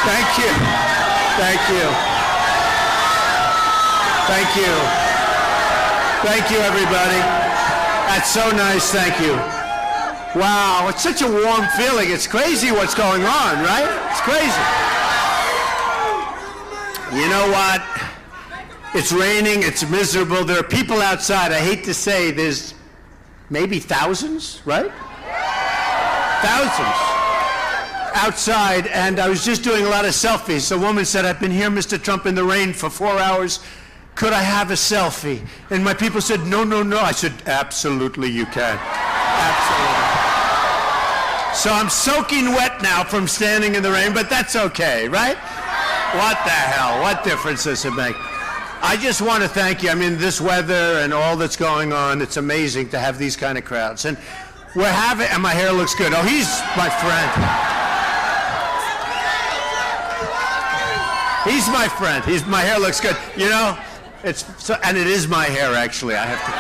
Thank you. Thank you. Thank you. Thank you, everybody. That's so nice. Thank you. Wow, it's such a warm feeling. It's crazy what's going on, right? It's crazy. You know what? It's raining. It's miserable. There are people outside. I hate to say there's maybe thousands, right? Thousands outside, and I was just doing a lot of selfies. A woman said, "I've been here, Mr. Trump, in the rain for 4 hours. Could I have a selfie?" And my people said, "No, no, no." I said, "Absolutely, you can. Absolutely." So I'm soaking wet now from standing in the rain, but that's okay, right? What the hell? What difference does it make? I just want to thank you. I mean, this weather and all that's going on, it's amazing to have these kind of crowds. And we're having, and my hair looks good. Oh, he's my friend. He's my friend. My hair looks good. You know, and it is my hair, actually, I have to say.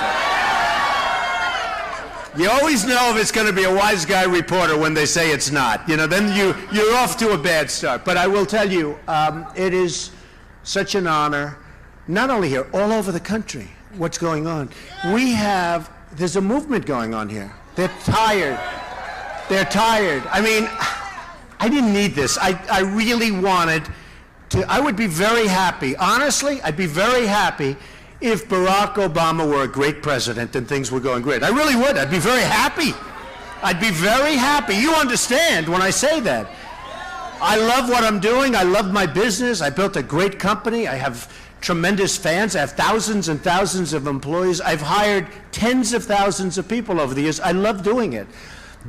You always know if it's going to be a wise guy reporter when they say it's not. You know, then you're off to a bad start. But I will tell you, it is such an honor, not only here, all over the country, what's going on. There's a movement going on here. They're tired. They're tired. I mean, I didn't need this. I really wanted to, I would be very happy. Honestly, I'd be very happy if Barack Obama were a great president and things were going great. I really would. I'd be very happy. I'd be very happy. You understand when I say that. I love what I'm doing. I love my business. I built a great company. I have tremendous fans. I have thousands and thousands of employees. I've hired tens of thousands of people over the years. I love doing it.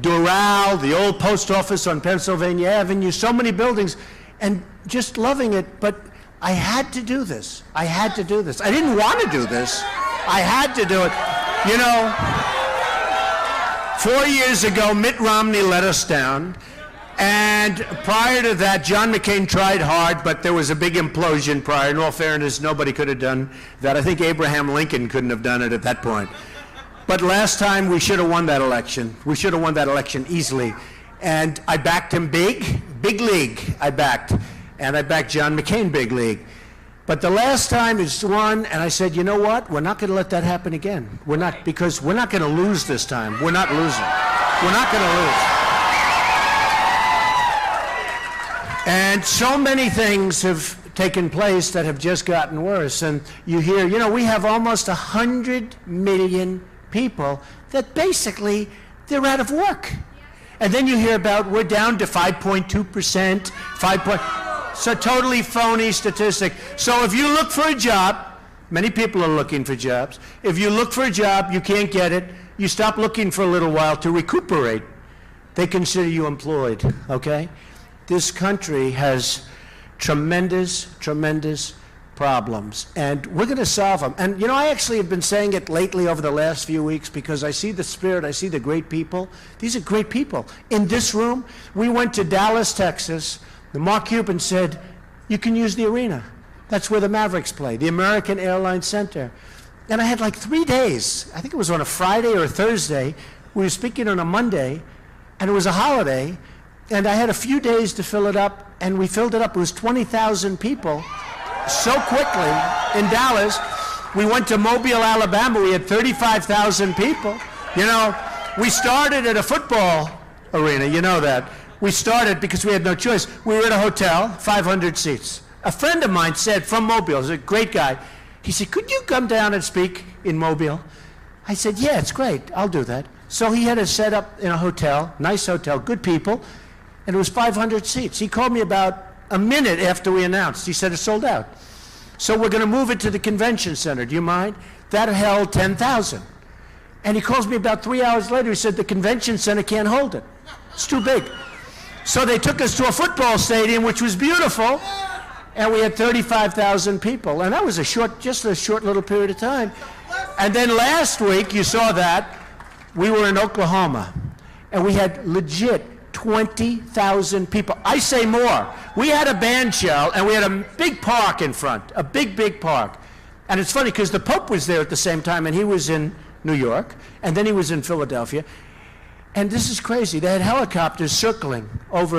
Doral, the old post office on Pennsylvania Avenue, so many buildings, and just loving it. But I had to do this. I had to do this. I didn't want to do this. I had to do it. You know, 4 years ago, Mitt Romney let us down. And prior to that, John McCain tried hard, but there was a big implosion prior. In all fairness, nobody could have done that. I think Abraham Lincoln couldn't have done it at that point. But last time, we should have won that election. We should have won that election easily. And I backed him big league, I backed. And I backed John McCain big league. But the last time it's won, and I said, you know what? We're not going to let that happen again. We're not, because we're not going to lose this time. We're not losing. We're not going to lose. And so many things have taken place that have just gotten worse. And you hear, you know, we have almost 100 million people that basically, they're out of work. And then you hear about we're down to 5.2%, so totally phony statistic. So if you look for a job, many people are looking for jobs. If you look for a job, you can't get it, you stop looking for a little while to recuperate. They consider you employed, okay? This country has tremendous, tremendous problems, and we're going to solve them. And you know, I actually have been saying it lately over the last few weeks because I see the spirit, I see the great people. These are great people. In this room, we went to Dallas, Texas. The Mark Cuban said, you can use the arena. That's where the Mavericks play, the American Airlines Center. And I had like 3 days. I think it was on a Friday or a Thursday. We were speaking on a Monday, and it was a holiday. And I had a few days to fill it up, and we filled it up. It was 20,000 people so quickly in Dallas. We went to Mobile, Alabama. We had 35,000 people. You know, we started at a football arena. You know that. We started because we had no choice. We were at a hotel, 500 seats. A friend of mine said, from Mobile, he's a great guy, he said, could you come down and speak in Mobile? I said, yeah, it's great. I'll do that. So he had us set up in a hotel, nice hotel, good people, and it was 500 seats. He called me about a minute after we announced. He said, it's sold out. So we're going to move it to the convention center. Do you mind? That held 10,000. And he calls me about 3 hours later. He said, the convention center can't hold it. It's too big. So they took us to a football stadium, which was beautiful, and we had 35,000 people. And that was just a short little period of time. And then last week, you saw that, we were in Oklahoma, and we had legit 20,000 people. I say more. We had a band shell, and we had a big park in front, a big, big park. And it's funny, because the Pope was there at the same time, and he was in New York, and then he was in Philadelphia. And this is crazy. They had helicopters circling over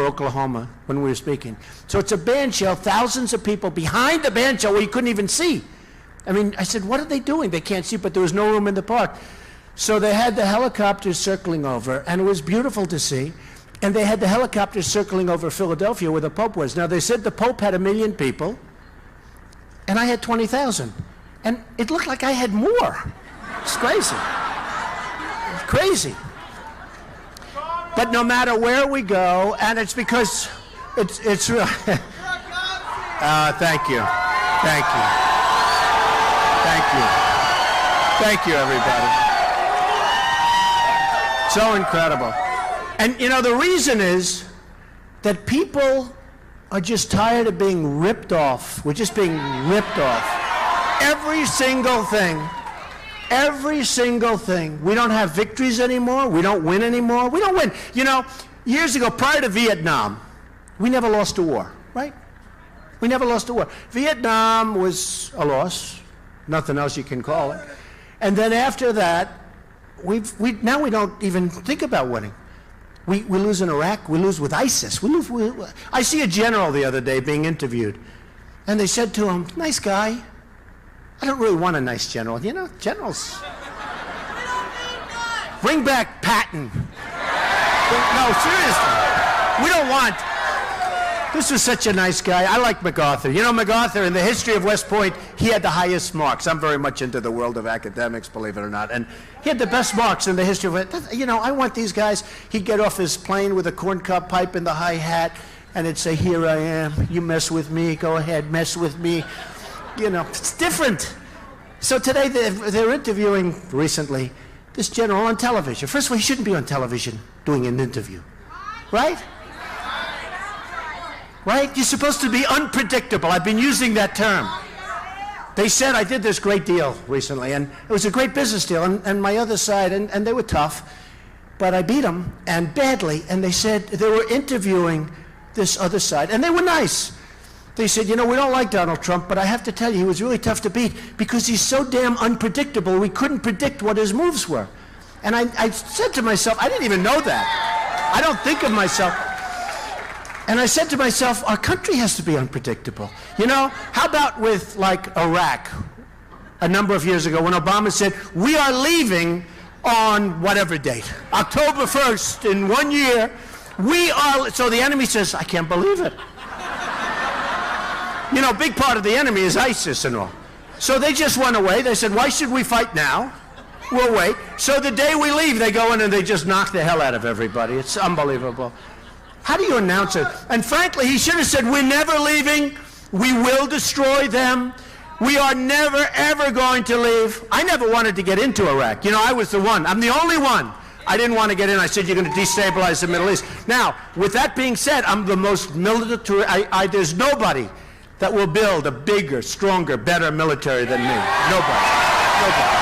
Oklahoma when we were speaking. So it's a band shell, thousands of people behind the band shell where you couldn't even see. I mean, I said, what are they doing? They can't see, but there was no room in the park. So they had the helicopters circling over, and it was beautiful to see. And they had the helicopters circling over Philadelphia where the Pope was. Now, they said the Pope had 1 million people, and I had 20,000. And it looked like I had more. It's crazy. It's crazy. But no matter where we go, and it's because it's real. Thank you. Thank you. Thank you. Thank you, everybody. So incredible. And you know, the reason is that people are just tired of being ripped off. We're just being ripped off. Every single thing. Every single thing. We don't have victories anymore. We don't win anymore. We don't win. You know, years ago, prior to Vietnam, we never lost a war, right? We never lost a war. Vietnam was a loss. Nothing else you can call it. And then after that, now we don't even think about winning. We lose in Iraq. We lose with ISIS. I see a general the other day being interviewed, and they said to him, nice guy. I don't really want a nice general. You know, generals. Bring back Patton. No, seriously. We don't want. This was such a nice guy. I like MacArthur. You know, MacArthur, in the history of West Point, he had the highest marks. I'm very much into the world of academics, believe it or not. And he had the best marks in the history of it. You know, I want these guys. He'd get off his plane with a corncob pipe and the high hat, and it'd say, here I am. You mess with me. Go ahead, mess with me. You know, it's different. So today they're interviewing recently this general on television. First of all, he shouldn't be on television doing an interview, right? Right? You're supposed to be unpredictable. I've been using that term. They said I did this great deal recently, and it was a great business deal, and my other side, and they were tough, but I beat them, and badly, and they said they were interviewing this other side, and they were nice. They said, you know, we don't like Donald Trump, but I have to tell you, he was really tough to beat because he's so damn unpredictable, we couldn't predict what his moves were. And I said to myself, I didn't even know that. I don't think of myself. And I said to myself, our country has to be unpredictable. You know, how about with, like, Iraq a number of years ago when Obama said, we are leaving on whatever date, October 1st in 1 year, we are, so the enemy says, I can't believe it. You know, a big part of the enemy is ISIS and all. So they just went away. They said, why should we fight now? We'll wait. So the day we leave, they go in and they just knock the hell out of everybody. It's unbelievable. How do you announce it? And frankly, he should have said, we're never leaving. We will destroy them. We are never, ever going to leave. I never wanted to get into Iraq. You know, I was the one. I'm the only one. I didn't want to get in. I said, you're going to destabilize the Middle East. Now, with that being said, I'm the most military. There's nobody that will build a bigger, stronger, better military than me. Nobody. Nobody.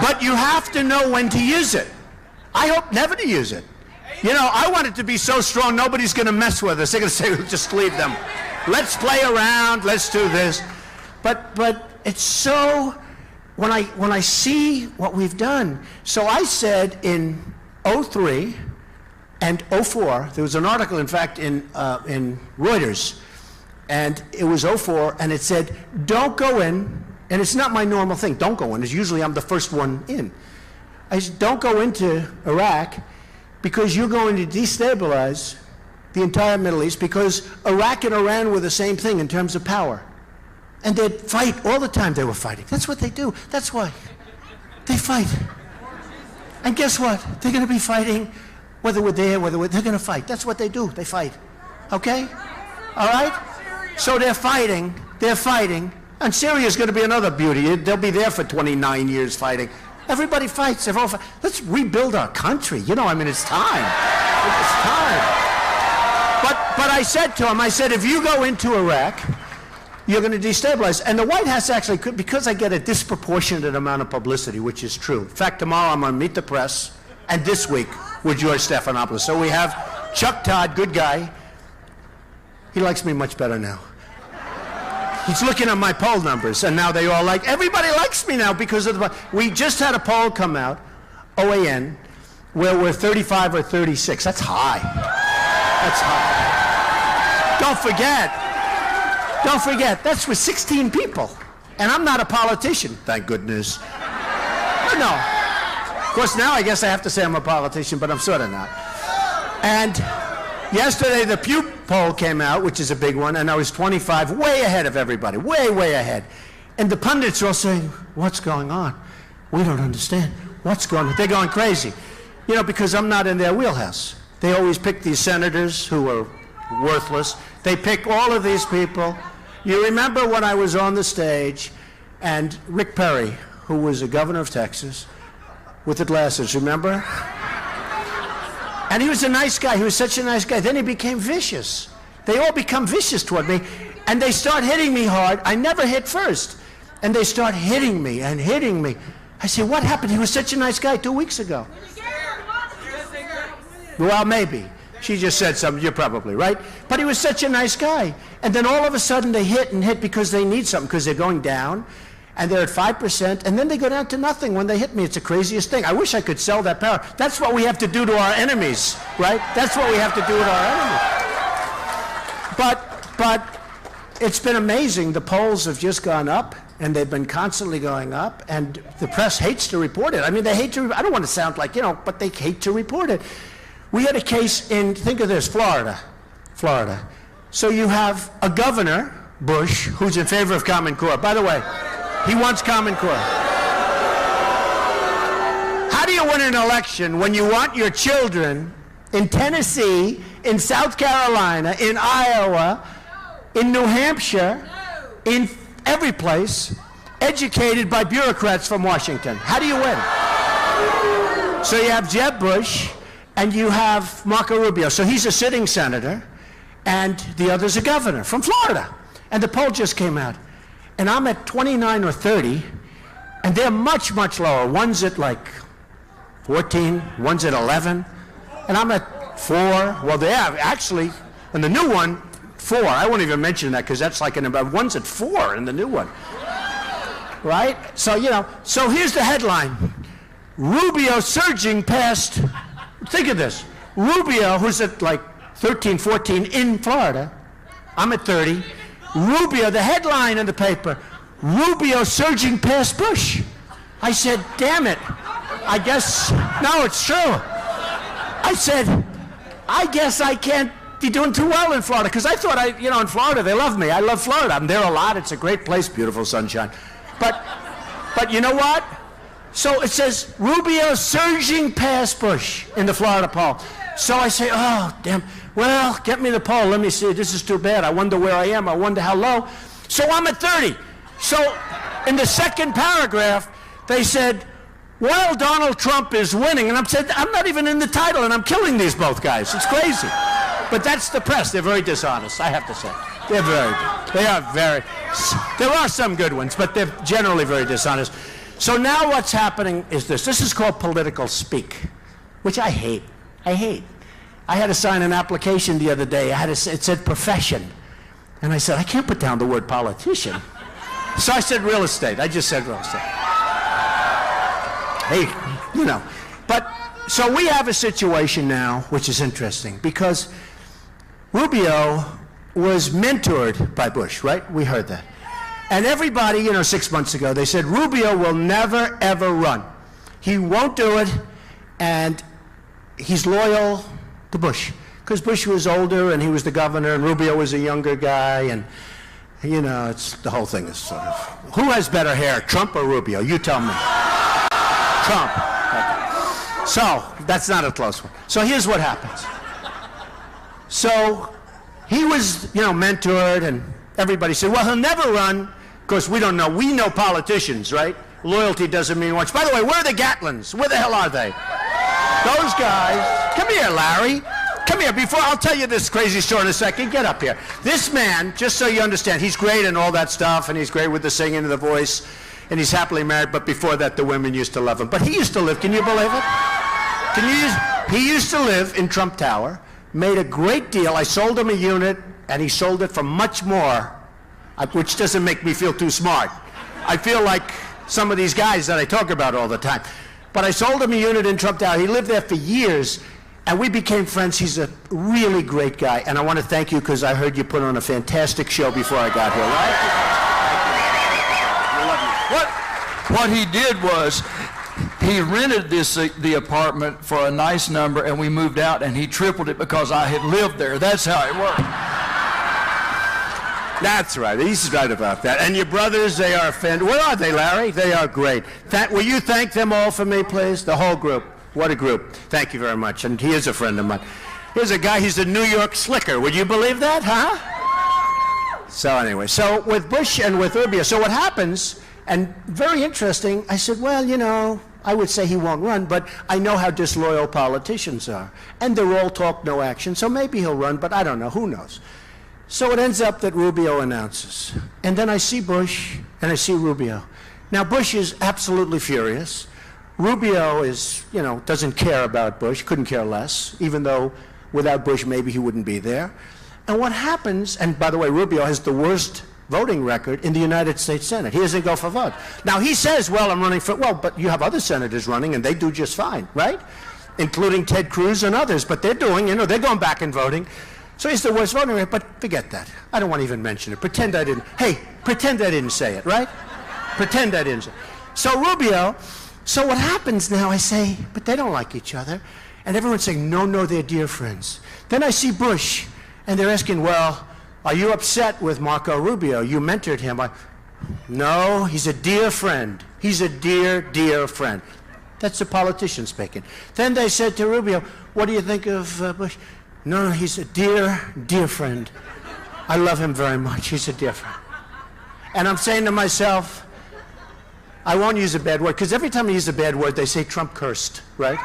But you have to know when to use it. I hope never to use it. You know, I want it to be so strong nobody's going to mess with us. They're going to say, just leave them. Let's play around. Let's do this. But it's so, when I see what we've done. So I said in 2003 and 2004, there was an article, in fact, in Reuters, and it was 2004, and it said, don't go in, and it's not my normal thing, don't go in, it's usually I'm the first one in. I said, don't go into Iraq because you're going to destabilize the entire Middle East because Iraq and Iran were the same thing in terms of power. And they'd fight all the time. They were fighting. That's what they do. That's why. They fight. And guess what? They're going to be fighting whether we're there, they're going to fight. That's what they do. They fight. Okay? All right? So they're fighting. They're fighting. And Syria's going to be another beauty. They'll be there for 29 years fighting. Everybody fights. They're all Let's rebuild our country. You know, I mean, it's time. It's time. But I said to him, I said, if you go into Iraq, you're going to destabilize. And the White House actually could, because I get a disproportionate amount of publicity, which is true. In fact, tomorrow I'm going to meet the press, and this week with George Stephanopoulos. So we have Chuck Todd, good guy. He likes me much better now. He's looking at my poll numbers, and now they all like, everybody likes me now because of the, we just had a poll come out, OAN, where we're 35 or 36. That's high. That's high. Don't forget, that's with 16 people. And I'm not a politician, thank goodness. But no. Of course, now I guess I have to say I'm a politician, but I'm sort of not. And yesterday, the Pew poll came out, which is a big one, and I was 25, way ahead of everybody, way, way ahead. And the pundits are all saying, what's going on? We don't understand. What's going on? They're going crazy. You know, because I'm not in their wheelhouse. They always pick these senators who are worthless. They pick all of these people. You remember when I was on the stage, and Rick Perry, who was a governor of Texas, with the glasses, remember? And he was a nice guy. He was such a nice guy. Then he became vicious. They all become vicious toward me. And they start hitting me hard. I never hit first. And they start hitting me and hitting me. I say, what happened? He was such a nice guy 2 weeks ago. Well, maybe. She just said something. You're probably right. But he was such a nice guy. And then all of a sudden they hit and hit because they need something, because they're going down. And they're at 5%, and then they go down to nothing when they hit me. It's the craziest thing. I wish I could sell that power. That's what we have to do to our enemies, right? That's what we have to do to our enemies. But it's been amazing. The polls have just gone up, and they've been constantly going up, and the press hates to report it. I mean, they hate to, I don't want to sound like, you know, but they hate to report it. We had a case in, think of this, Florida. So you have a governor, Bush, who's in favor of Common Core. By the way, he wants Common Core. How do you win an election when you want your children in Tennessee, in South Carolina, in Iowa, in New Hampshire, in every place, educated by bureaucrats from Washington? How do you win? So you have Jeb Bush, and you have Marco Rubio. So he's a sitting senator, and the other's a governor from Florida. And the poll just came out. And I'm at 29 or 30, and they're much, much lower. One's at like 14, one's at 11, and I'm at 4. Well, they have actually, and the new one, 4. I won't even mention that because that's like one's at 4 in the new one. Right? So, you know, so here's the headline. Rubio surging past, think of this. Rubio, who's at like 13, 14 in Florida, I'm at 30. Rubio, the headline in the paper, Rubio surging past Bush. I said, damn it. I guess, no, it's true. I said, I guess I can't be doing too well in Florida, because I thought, you know, in Florida, they love me. I love Florida. I'm there a lot. It's a great place, beautiful sunshine. But you know what? So it says, Rubio surging past Bush in the Florida poll. So I say, oh, damn. Well, get me the poll. Let me see. This is too bad. I wonder where I am. I wonder how low. So I'm at 30. So in the second paragraph, they said, while Donald Trump is winning, and I'm not even in the title, and I'm killing these both guys. It's crazy. But that's the press. They're very dishonest, I have to say. There are some good ones, but they're generally very dishonest. So now what's happening is this. This is called political speak, which I hate. I had to sign an application the other day. It said profession. And I said, I can't put down the word politician. So I said real estate. I just said real estate. Hey, you know. But, so we have a situation now, which is interesting, because Rubio was mentored by Bush, right? We heard that. And everybody, you know, 6 months ago, they said, Rubio will never, ever run. He won't do it, and he's loyal to Bush, because Bush was older and he was the governor and Rubio was a younger guy, and you know, it's the whole thing is sort of, who has better hair, Trump or Rubio? You tell me. Trump. Okay. So that's not a close one. So here's what happens. So he was, you know, mentored, and everybody said, well, he'll never run. Of course, we don't know. We know politicians, right? Loyalty doesn't mean much. By the way, where are the Gatlins? Where the hell are they? Those guys. Come here, Larry. Come here. Before, I'll tell you this crazy story in a second. Get up here. This man, just so you understand, he's great and all that stuff, and he's great with the singing and the voice, and he's happily married, but before that, the women used to love him. But he used to live, can you believe it? He used to live in Trump Tower, made a great deal. I sold him a unit, and he sold it for much more which doesn't make me feel too smart. I feel like some of these guys that I talk about all the time. But I sold him a unit in Trump Tower. He lived there for years, and we became friends. He's a really great guy, and I want to thank you because I heard you put on a fantastic show before I got here, right? What he did was he rented the apartment for a nice number, and we moved out, and he tripled it because I had lived there. That's how it worked. That's right. He's right about that. And your brothers, they are where are they, Larry? They are great. Will you thank them all for me, please? The whole group. What a group. Thank you very much. And he is a friend of mine. Here's a guy, he's a New York slicker. Would you believe that, huh? So anyway, so with Bush and with Rubio, so what happens, and very interesting, I said, well, you know, I would say he won't run, but I know how disloyal politicians are. And they're all talk, no action, so maybe he'll run, but I don't know, who knows? So it ends up that Rubio announces. And then I see Bush and I see Rubio. Now Bush is absolutely furious. Rubio is, you know, doesn't care about Bush, couldn't care less, even though without Bush maybe he wouldn't be there. And what happens, and by the way, Rubio has the worst voting record in the United States Senate. He doesn't go for vote. Now he says, well, I'm running for, well, but you have other senators running and they do just fine, right? Including Ted Cruz and others, but they're doing, you know, they're going back and voting. So he's the worst voting rate, but forget that. I don't want to even mention it. Pretend I didn't, hey, pretend I didn't say it, right? Pretend I didn't say it. So Rubio, so what happens now, I say, but they don't like each other. And everyone's saying, no, no, they're dear friends. Then I see Bush, and they're asking, well, are you upset with Marco Rubio? You mentored him. No, he's a dear friend. He's a dear, dear friend. That's the politician speaking. Then they said to Rubio, what do you think of Bush? No, he's a dear, dear friend. I love him very much. He's a dear friend. And I'm saying to myself, I won't use a bad word, because every time I use a bad word, they say Trump cursed, right?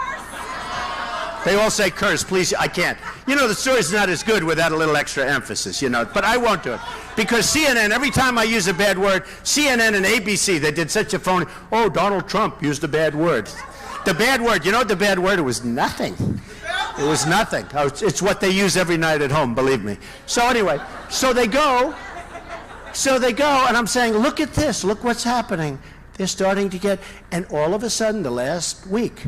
They all say curse, please, I can't. You know, the story's not as good without a little extra emphasis, you know, but I won't do it. Because CNN, every time I use a bad word, CNN and ABC, they did such a phony, oh, Donald Trump used a bad word. The bad word, you know what the bad word? It was nothing. It was nothing. It's what they use every night at home, believe me. So anyway, so they go, and I'm saying, look at this, look what's happening. They're starting to get, and all of a sudden, the last week,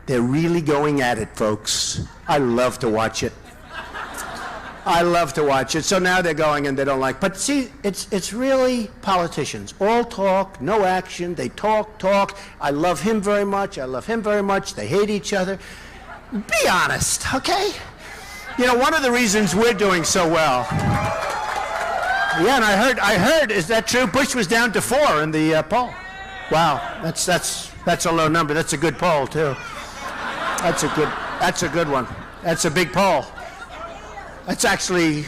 they're really going at it, folks. I love to watch it. I love to watch it. So now they're going and they don't like, but see, it's really politicians. All talk, no action. They talk. I love him very much. I love him very much. They hate each other. Be honest, okay? You know, one of the reasons we're doing so well. Yeah, and I heard, is that true? Bush was down to 4 in the poll. Wow, that's a low number. That's a good poll too. That's a good one. That's a big poll. That's actually,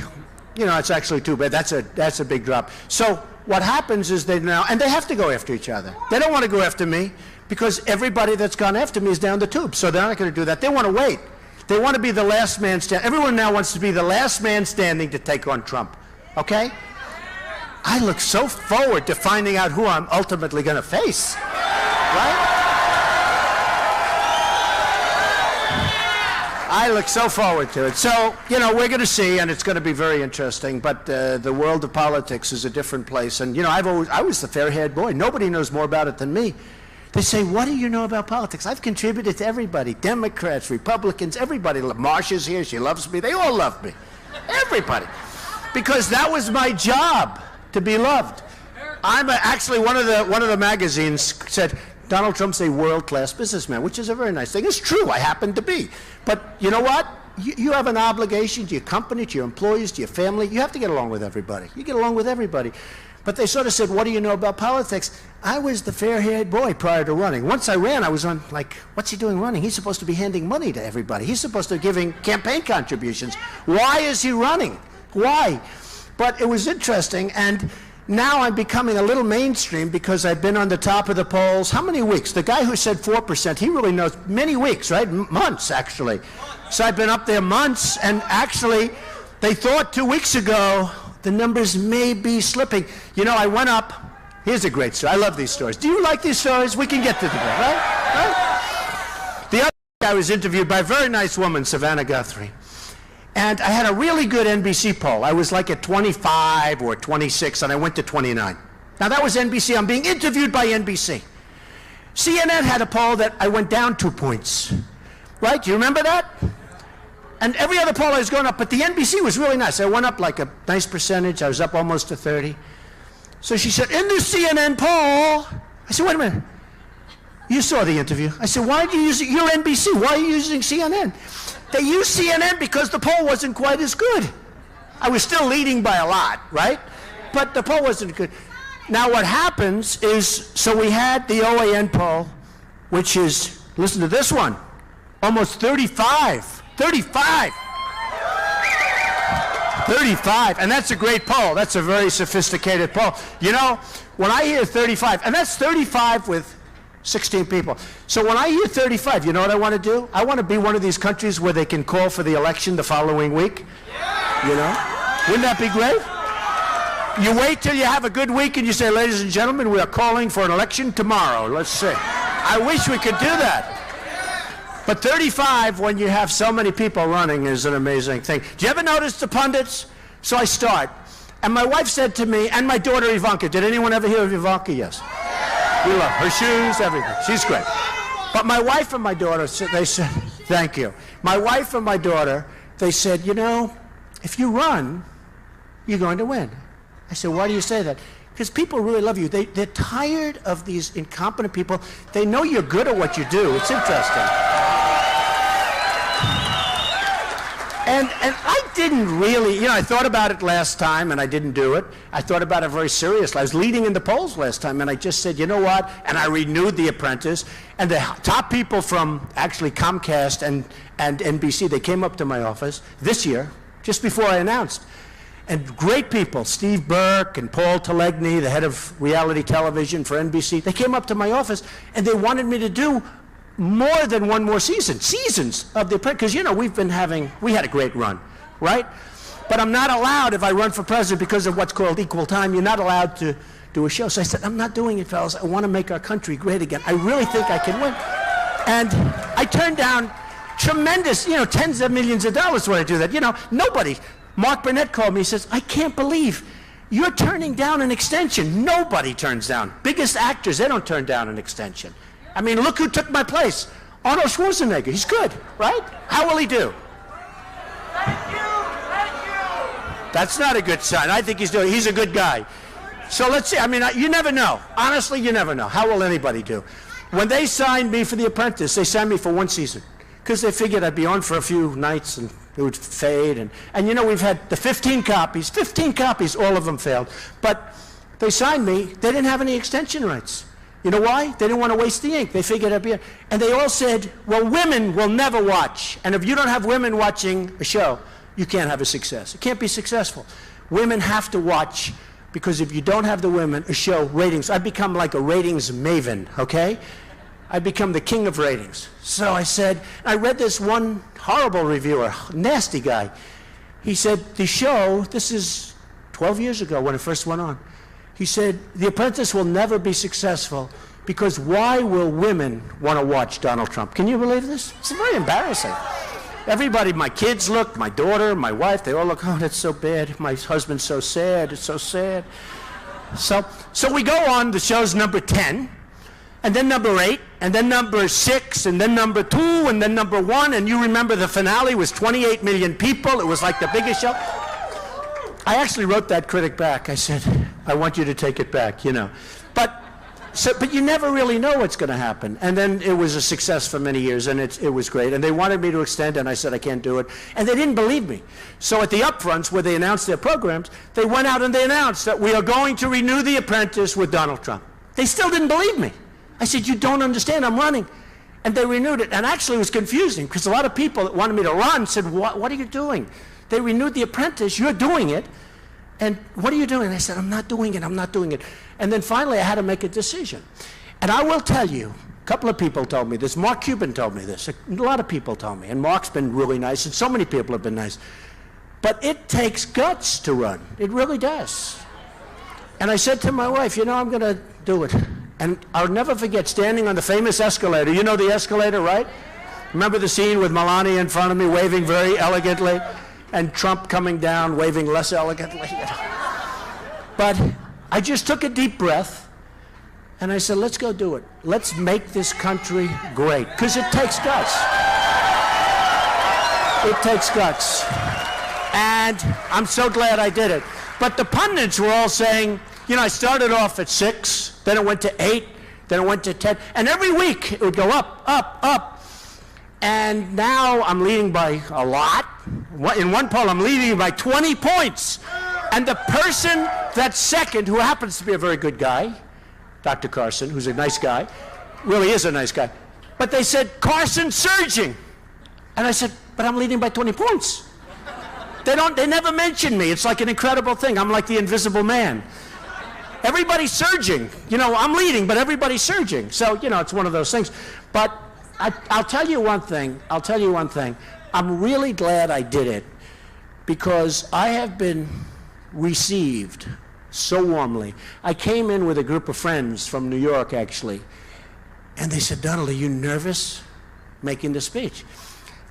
you know, it's actually too bad. That's a big drop. So what happens is they now, and they have to go after each other. They don't want to go after me because everybody that's gone after me is down the tube. So they're not going to do that. They want to wait. They want to be the last man standing. Everyone now wants to be the last man standing to take on Trump. Okay? I look so forward to finding out who I'm ultimately going to face. Right? I look so forward to it. So, you know, we're going to see, and it's going to be very interesting, but the world of politics is a different place. And, you know, I was the fair-haired boy. Nobody knows more about it than me. They say, what do you know about politics? I've contributed to everybody, Democrats, Republicans, everybody. Marsha's here. She loves me. They all love me. Everybody. Because that was my job, to be loved. Actually, one of the magazines said, Donald Trump's a world-class businessman, which is a very nice thing. It's true, I happen to be. But you know what? You have an obligation to your company, to your employees, to your family. You have to get along with everybody. You get along with everybody. But they sort of said, what do you know about politics? I was the fair-haired boy prior to running. Once I ran, I was on, like, what's he doing running? He's supposed to be handing money to everybody. He's supposed to be giving campaign contributions. Why is he running? Why? But it was interesting, and now I'm becoming a little mainstream because I've been on the top of the polls. How many weeks? The guy who said 4%, he really knows many weeks, right? Months, actually. So I've been up there months, and actually, they thought 2 weeks ago the numbers may be slipping. You know, I went up. Here's a great story. I love these stories. Do you like these stories? We can get to them, right? The other day I was interviewed by a very nice woman, Savannah Guthrie. And I had a really good NBC poll. I was like at 25 or 26, and I went to 29. Now, that was NBC. I'm being interviewed by NBC. CNN had a poll that I went down 2 points. Right? Do you remember that? And every other poll I was going up, but the NBC was really nice. I went up like a nice percentage. I was up almost to 30. So she said, in the CNN poll, I said, wait a minute. You saw the interview. I said, why do you use it? You're NBC. Why are you using CNN? They used CNN because the poll wasn't quite as good. I was still leading by a lot, right? But the poll wasn't good. Now what happens is, so we had the OAN poll, which is, listen to this one, almost 35. 35. 35, and that's a great poll. That's a very sophisticated poll. You know, when I hear 35, and that's 35 with 16 people. So when I hear 35, you know what I want to do? I want to be one of these countries where they can call for the election the following week. You know? Wouldn't that be great? You wait till you have a good week and you say, ladies and gentlemen, we are calling for an election tomorrow. Let's see. I wish we could do that. But 35, when you have so many people running, is an amazing thing. Do you ever notice the pundits? So I start. And my wife said to me, and my daughter Ivanka, did anyone ever hear of Ivanka? Yes. We love her shoes, everything. She's great. But my wife and my daughter, they said, thank you. My wife and my daughter, they said, you know, if you run, you're going to win. I said, why do you say that? Because people really love you. They're tired of these incompetent people. They know you're good at what you do. It's interesting. And I didn't really, you know, I thought about it last time and I didn't do it. I thought about it very seriously. I was leading in the polls last time and I just said, you know what? And I renewed The Apprentice. And the top people from actually Comcast and NBC, they came up to my office this year, just before I announced. And great people, Steve Burke and Paul Telegny, the head of reality television for NBC, they came up to my office and they wanted me to do more than one more seasons of The Apprentice, because, you know, we had a great run, right? But I'm not allowed, if I run for president because of what's called equal time, you're not allowed to do a show. So I said, I'm not doing it, fellas. I want to make our country great again. I really think I can win. And I turned down tremendous, you know, tens of millions of dollars when I do that. You know, nobody. Mark Burnett called me, he says, I can't believe you're turning down an extension. Nobody turns down. Biggest actors, they don't turn down an extension. I mean, look who took my place. Arnold Schwarzenegger. He's good, right? How will he do? Thank you. That's not a good sign. I think he's a good guy. So let's see. I mean, you never know. Honestly, you never know. How will anybody do? When they signed me for The Apprentice, they signed me for one season because they figured I'd be on for a few nights and it would fade. And you know, we've had the 15 copies, all of them failed. But they signed me. They didn't have any extension rights. You know why? They didn't want to waste the ink. They figured I'd be, and they all said, well, women will never watch. And if you don't have women watching a show, you can't have a success. It can't be successful. Women have to watch, because if you don't have the women, a show, ratings, I've become like a ratings maven, okay? I've become the king of ratings. So I said, I read this one horrible reviewer, nasty guy. He said, the show, this is 12 years ago when it first went on. He said, The Apprentice will never be successful because why will women want to watch Donald Trump? Can you believe this? It's very embarrassing. Everybody, my kids look, my daughter, my wife, they all look, oh, that's so bad. My husband's so sad, it's so sad. So we go on, the show's number 10, and then number 8, and then number 6, and then number 2, and then number 1, and you remember the finale was 28 million people. It was like the biggest show. I actually wrote that critic back. I said, I want you to take it back, you know. But you never really know what's going to happen. And then it was a success for many years, and it was great. And they wanted me to extend, and I said, I can't do it. And they didn't believe me. So at the upfronts, where they announced their programs, they went out and they announced that we are going to renew The Apprentice with Donald Trump. They still didn't believe me. I said, you don't understand, I'm running. And they renewed it. And actually it was confusing, because a lot of people that wanted me to run said, what are you doing? They renewed The Apprentice, you're doing it, and what are you doing? And I said, I'm not doing it, I'm not doing it. And then finally I had to make a decision. And I will tell you, a couple of people told me this, Mark Cuban told me this, a lot of people told me, and Mark's been really nice, and so many people have been nice. But it takes guts to run, it really does. And I said to my wife, you know, I'm going to do it. And I'll never forget standing on the famous escalator. You know the escalator, right? Remember the scene with Melania in front of me waving very elegantly? and Trump coming down, waving less elegantly. But I just took a deep breath, and I said, let's go do it. Let's make this country great, because it takes guts. It takes guts. And I'm so glad I did it. But the pundits were all saying, you know, I started off at 6, then it went to 8, then it went to 10, and every week it would go up, up, up. And now I'm leading by a lot. In one poll, I'm leading by 20 points. And the person that's second, who happens to be a very good guy, Dr. Carson, who's a nice guy, really is a nice guy, but they said, Carson's surging. And I said, but I'm leading by 20 points. They never mention me. It's like an incredible thing. I'm like the invisible man. Everybody's surging. You know, I'm leading, but everybody's surging. So, you know, it's one of those things. But I'll tell you one thing. I'll tell you one thing. I'm really glad I did it, because I have been received so warmly. I came in with a group of friends from New York, actually, and they said, Donald, are you nervous making the speech?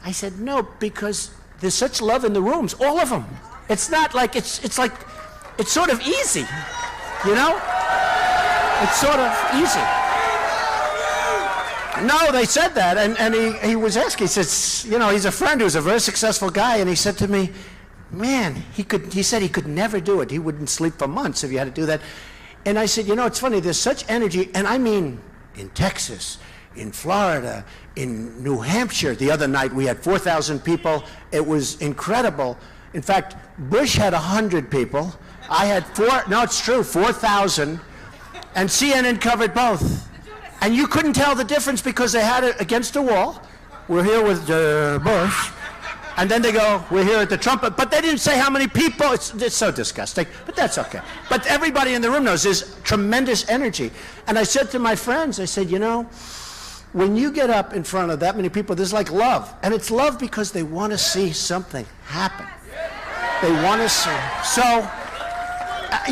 I said, no, because there's such love in the rooms, all of them. It's not like, it's like, it's sort of easy, you know? It's sort of easy. No, they said that, and he was asking, he says, you know, he's a friend who's a very successful guy, and he said to me, man, he said he could never do it. He wouldn't sleep for months if he had to do that. And I said, you know, it's funny, there's such energy, and I mean, in Texas, in Florida, in New Hampshire, the other night we had 4,000 people. It was incredible. In fact, Bush had 100 people. I had 4,000, and CNN covered both. And you couldn't tell the difference because they had it against a wall. We're here with Bush. And then they go, we're here at the Trump. But they didn't say how many people. It's so disgusting. But that's okay. But everybody in the room knows there's tremendous energy. And I said to my friends, I said, you know, when you get up in front of that many people, there's like love. And it's love because they want to see something happen. They want to see. So,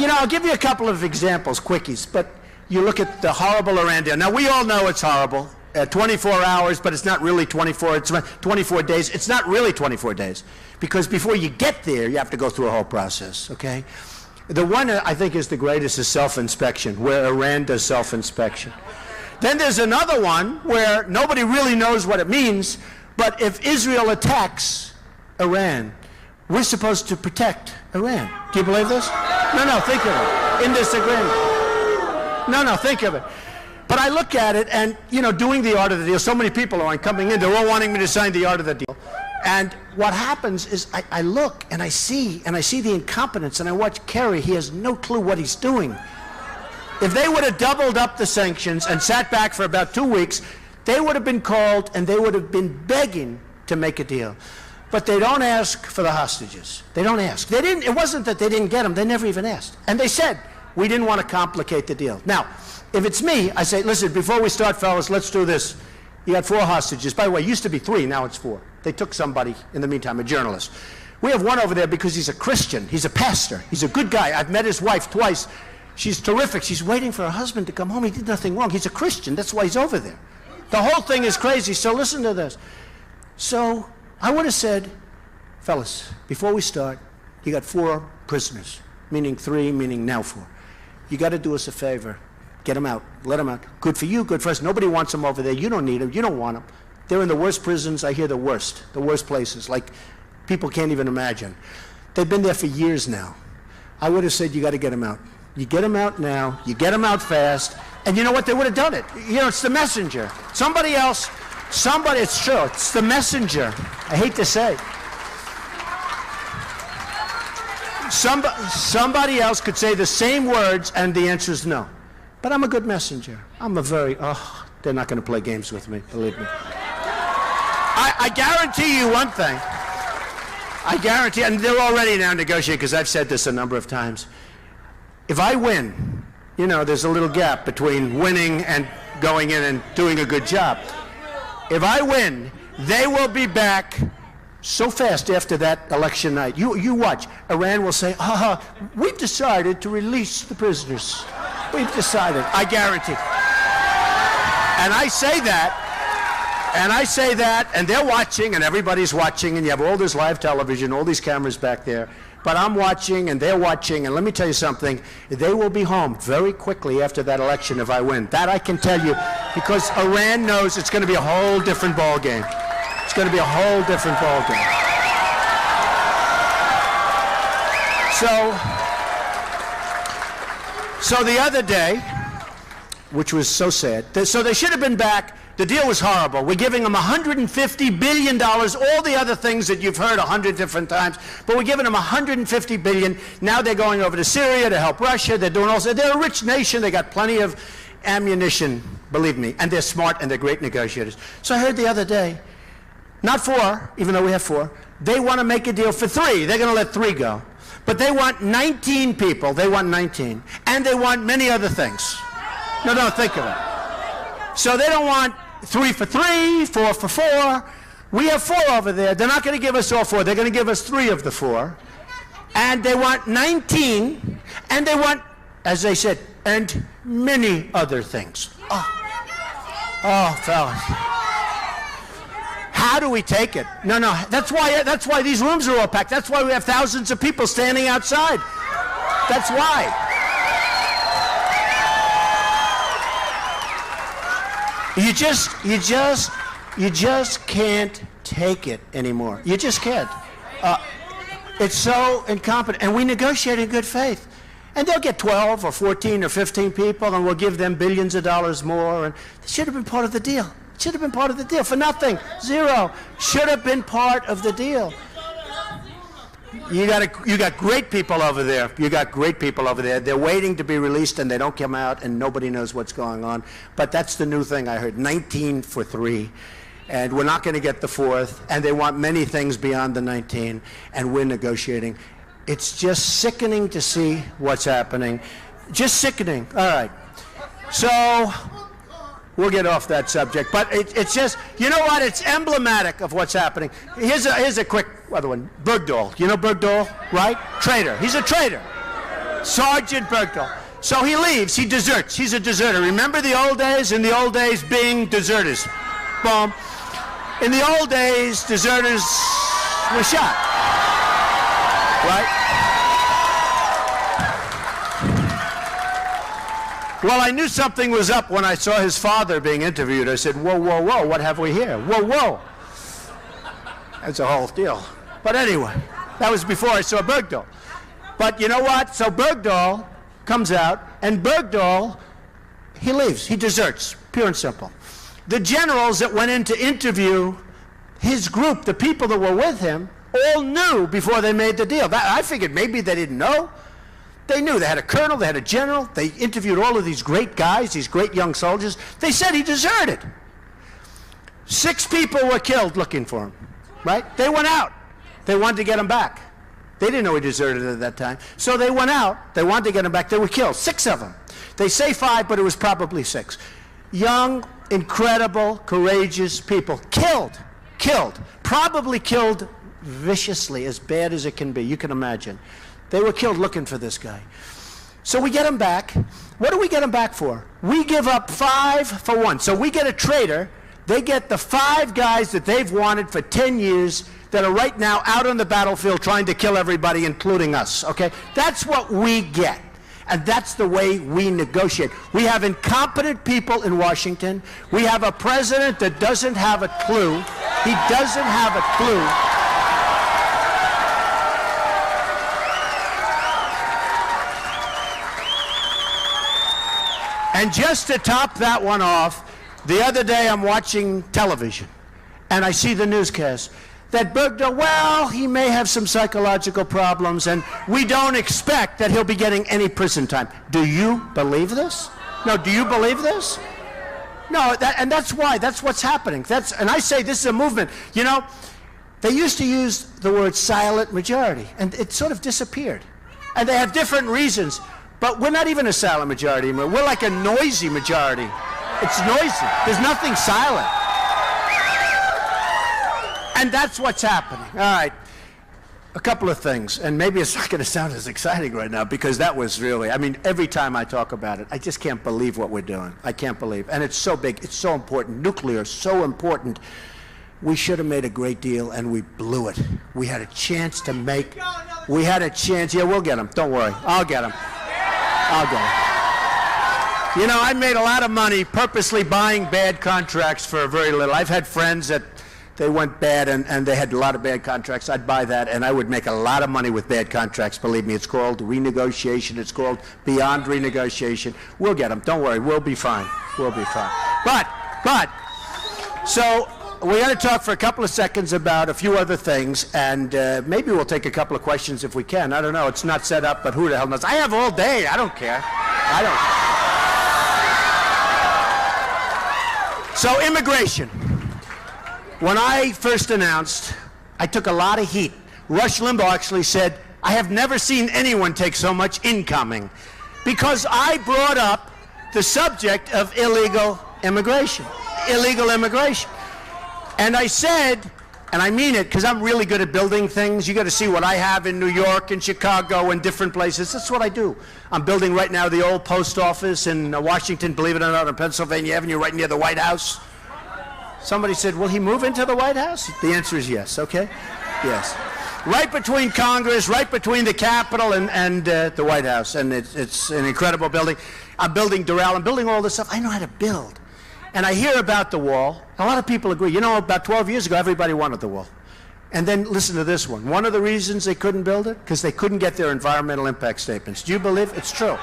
you know, I'll give you a couple of examples, quickies. But you look at the horrible Iran deal. Now, we all know it's horrible. 24 hours, but it's not really 24. It's 24 days. It's not really 24 days. Because before you get there, you have to go through a whole process, okay? The one I think is the greatest is self-inspection, where Iran does self-inspection. Then there's another one where nobody really knows what it means, but if Israel attacks Iran, we're supposed to protect Iran. Do you believe this? No, think of it. In this agreement. No, think of it. But I look at it, and, you know, doing the art of the deal, so many people are coming in, they're all wanting me to sign the art of the deal. And what happens is I look, and I see the incompetence, and I watch Kerry. He has no clue what he's doing. If they would have doubled up the sanctions and sat back for about 2 weeks, they would have been called, and they would have been begging to make a deal. But they don't ask for the hostages. They don't ask. They didn't. It wasn't that they didn't get them. They never even asked. And they said, we didn't want to complicate the deal. Now, if it's me, I say, listen, before we start, fellas, let's do this. You got 4 hostages. By the way, it used to be 3, now it's 4. They took somebody in the meantime, a journalist. We have one over there because he's a Christian. He's a pastor. He's a good guy. I've met his wife twice. She's terrific. She's waiting for her husband to come home. He did nothing wrong. He's a Christian. That's why he's over there. The whole thing is crazy. So listen to this. So I would have said, fellas, before we start, you got 4 prisoners, meaning 3, meaning now 4. You got to do us a favor. Get them out. Let them out. Good for you, good for us. Nobody wants them over there. You don't need them. You don't want them. They're in the worst prisons. I hear the worst places, like people can't even imagine. They've been there for years now. I would have said, you got to get them out. You get them out now. You get them out fast. And you know what? They would have done it. You know, it's the messenger. Somebody else, it's true. It's the messenger. I hate to say. Somebody else could say the same words, and the answer is no. But I'm a good messenger. I'm a very, they're not going to play games with me, believe me. I guarantee you one thing. I guarantee, and they're already now negotiating, because I've said this a number of times. If I win, you know, there's a little gap between winning and going in and doing a good job. If I win, they will be back so fast after that election night. You watch. Iran will say, we've decided to release the prisoners. We've decided. I guarantee. And I say that And I say that, and they're watching, and everybody's watching, and you have all this live television, all these cameras back there. But I'm watching, and they're watching, and let me tell you something. They will be home very quickly after that election if I win. That I can tell you, because Iran knows it's going to be a whole different ball game. It's going to be a whole different ball game. So the other day, which was so sad, so they should have been back. The deal was horrible. We're giving them $150 billion, all the other things that you've heard 100 different times, but we're giving them $150 billion. Now they're going over to Syria to help Russia. They're doing also, they're a rich nation. They got plenty of ammunition, believe me, and they're smart and they're great negotiators. So I heard the other day, not 4, even though we have 4, they want to make a deal for 3. They're going to let 3 go. But they want 19 people. They want 19. And they want many other things. No, think of it. So they don't want 3 for 3, 4 for 4. We have 4 over there. They're not going to give us all 4. They're going to give us 3 of the 4. And they want 19. And they want, as they said, and many other things. Oh, fellas. How do we take it? No. That's why these rooms are all packed. That's why we have thousands of people standing outside. That's why. You just can't take it anymore. You just can't. It's so incompetent. And we negotiate in good faith. And they'll get 12 or 14 or 15 people, and we'll give them billions of dollars more. And it should have been part of the deal. It should have been part of the deal for nothing. 0. Should have been part of the deal. You got great people over there. You got great people over there. They're waiting to be released, and they don't come out, and nobody knows what's going on. But that's the new thing I heard, 19 for 3. And we're not going to get the 4th, and they want many things beyond the 19, and we're negotiating. It's just sickening to see what's happening. Just sickening. All right. So we'll get off that subject. But it's just, you know what? It's emblematic of what's happening. Here's a quick other one. Bergdahl. You know Bergdahl, right? Traitor. He's a traitor. Sergeant Bergdahl. So he leaves. He deserts. He's a deserter. Remember the old days? In the old days, being deserters. Boom. In the old days, deserters were shot. Right? Well, I knew something was up when I saw his father being interviewed. I said, whoa, what have we here? Whoa. That's a whole deal. But anyway, that was before I saw Bergdahl. But you know what? So Bergdahl comes out, and Bergdahl, he leaves. He deserts, pure and simple. The generals that went in to interview his group, the people that were with him, all knew before they made the deal. I figured maybe they didn't know. They knew. They had a colonel, they had a general. They interviewed all of these great guys, these great young soldiers. They said he deserted. 6 people were killed looking for him, right? They went out. They wanted to get him back. They didn't know he deserted at that time. So they went out. They wanted to get him back. They were killed, 6 of them. They say 5, but it was probably 6. Young, incredible, courageous people. Killed. Probably killed viciously, as bad as it can be. You can imagine. They were killed looking for this guy. So we get him back. What do we get him back for? We give up 5 for 1. So we get a traitor. They get the 5 guys that they've wanted for 10 years that are right now out on the battlefield trying to kill everybody, including us, okay? That's what we get. And that's the way we negotiate. We have incompetent people in Washington. We have a president that doesn't have a clue. He doesn't have a clue. And just to top that one off, the other day I'm watching television, and I see the newscast that Bergdahl, well, he may have some psychological problems, and we don't expect that he'll be getting any prison time. Do you believe this? No, do you believe this? No, and that's why. That's what's happening. And I say this is a movement. You know, they used to use the word silent majority, and it sort of disappeared. And they have different reasons. But we're not even a silent majority anymore. We're like a noisy majority. It's noisy. There's nothing silent. And that's what's happening. All right. A couple of things, and maybe it's not going to sound as exciting right now because that was really, I mean, every time I talk about it, I just can't believe what we're doing. I can't believe. And it's so big, it's so important. Nuclear is so important. We should have made a great deal, and we blew it. We had a chance to make, we had a chance. Yeah, we'll get them. Don't worry. I'll get them. I'll get them. You know, I made a lot of money purposely buying bad contracts for very little. I've had friends that they went bad and they had a lot of bad contracts. I'd buy that and I would make a lot of money with bad contracts. Believe me, it's called renegotiation. It's called beyond renegotiation. We'll get them. Don't worry. We'll be fine. We'll be fine. But, so we got to talk for a couple of seconds about a few other things, and maybe we'll take a couple of questions if we can. I don't know. It's not set up, but who the hell knows? I have all day. I don't care. I don't. So immigration. When I first announced, I took a lot of heat. Rush Limbaugh actually said, I have never seen anyone take so much incoming, because I brought up the subject of illegal immigration. Illegal immigration. And I said, and I mean it because I'm really good at building things. You got to see what I have in New York and Chicago and different places. That's what I do. I'm building right now the old post office in Washington, believe it or not, on Pennsylvania Avenue, right near the White House. Somebody said, will he move into the White House? The answer is yes, okay? Yes. Right between Congress, right between the Capitol and the White House. And it's an incredible building. I'm building Doral. I'm building all this stuff. I know how to build. And I hear about the wall. A lot of people agree. You know, about 12 years ago, everybody wanted the wall. And then listen to this one. One of the reasons they couldn't build it, because they couldn't get their environmental impact statements. Do you believe it's true?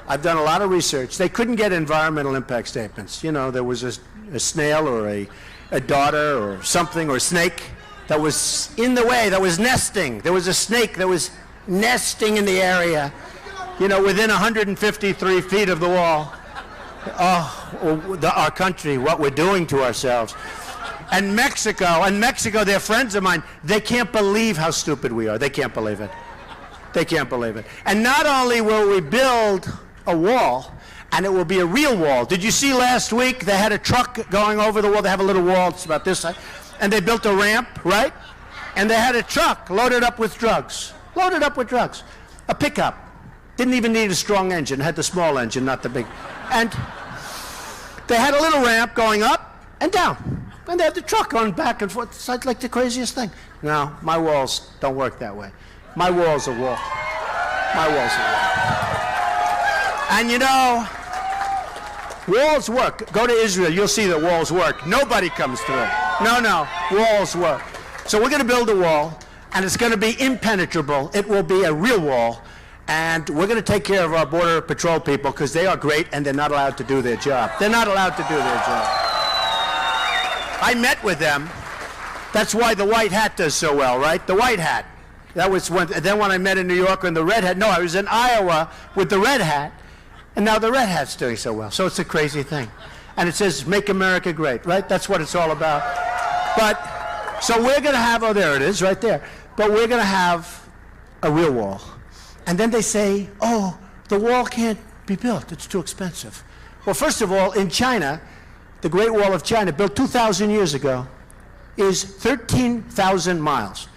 I've done a lot of research. They couldn't get environmental impact statements. You know, there was a snail or a daughter or something or a snake that was in the way, that was nesting. There was a snake that was nesting in the area, you know, within 153 feet of the wall. Oh, our country, what we're doing to ourselves. And Mexico, they're friends of mine. They can't believe how stupid we are. They can't believe it. They can't believe it. And not only will we build a wall, and it will be a real wall. Did you see last week they had a truck going over the wall? They have a little wall, it's about this size. And they built a ramp, right? And they had a truck loaded up with drugs. Loaded up with drugs. A pickup. Didn't even need a strong engine. Had the small engine, not the big. And they had a little ramp going up and down. And they had the truck going back and forth. It's like the craziest thing. No, my walls don't work that way. My wall's a wall. My wall's a wall. And you know, walls work. Go to Israel, you'll see that walls work. Nobody comes through. No, walls work. So we're going to build a wall, and it's going to be impenetrable. It will be a real wall. And we're going to take care of our Border Patrol people because they are great and they're not allowed to do their job. They're not allowed to do their job. I met with them. That's why the white hat does so well, right? The white hat. That was when, then when I met in New York in the red hat. No, I was in Iowa with the red hat. And now the red hat's doing so well. So it's a crazy thing. And it says, make America great, right? That's what it's all about. But, so we're going to have, oh, there it is, right there. But we're going to have a real wall. And then they say, oh, the wall can't be built. It's too expensive. Well, first of all, in China, the Great Wall of China, built 2,000 years ago, is 13,000 miles.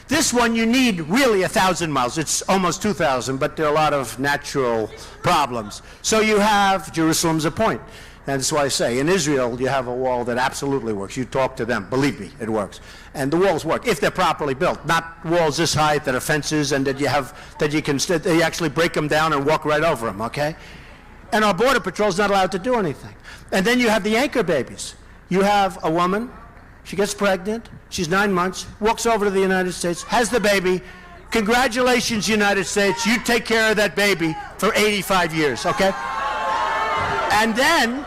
This one, you need really 1,000 miles. It's almost 2,000, but there are a lot of natural problems. So you have Jerusalem's a point. And that's why I say, in Israel, you have a wall that absolutely works. You talk to them. Believe me, it works. And the walls work, if they're properly built. Not walls this high that are fences and that you have, that you can, you actually break them down and walk right over them, okay? And our Border Patrol's not allowed to do anything. And then you have the anchor babies. You have a woman, she gets pregnant, she's 9 months, walks over to the United States, has the baby. Congratulations, United States, you take care of that baby for 85 years, okay? And then,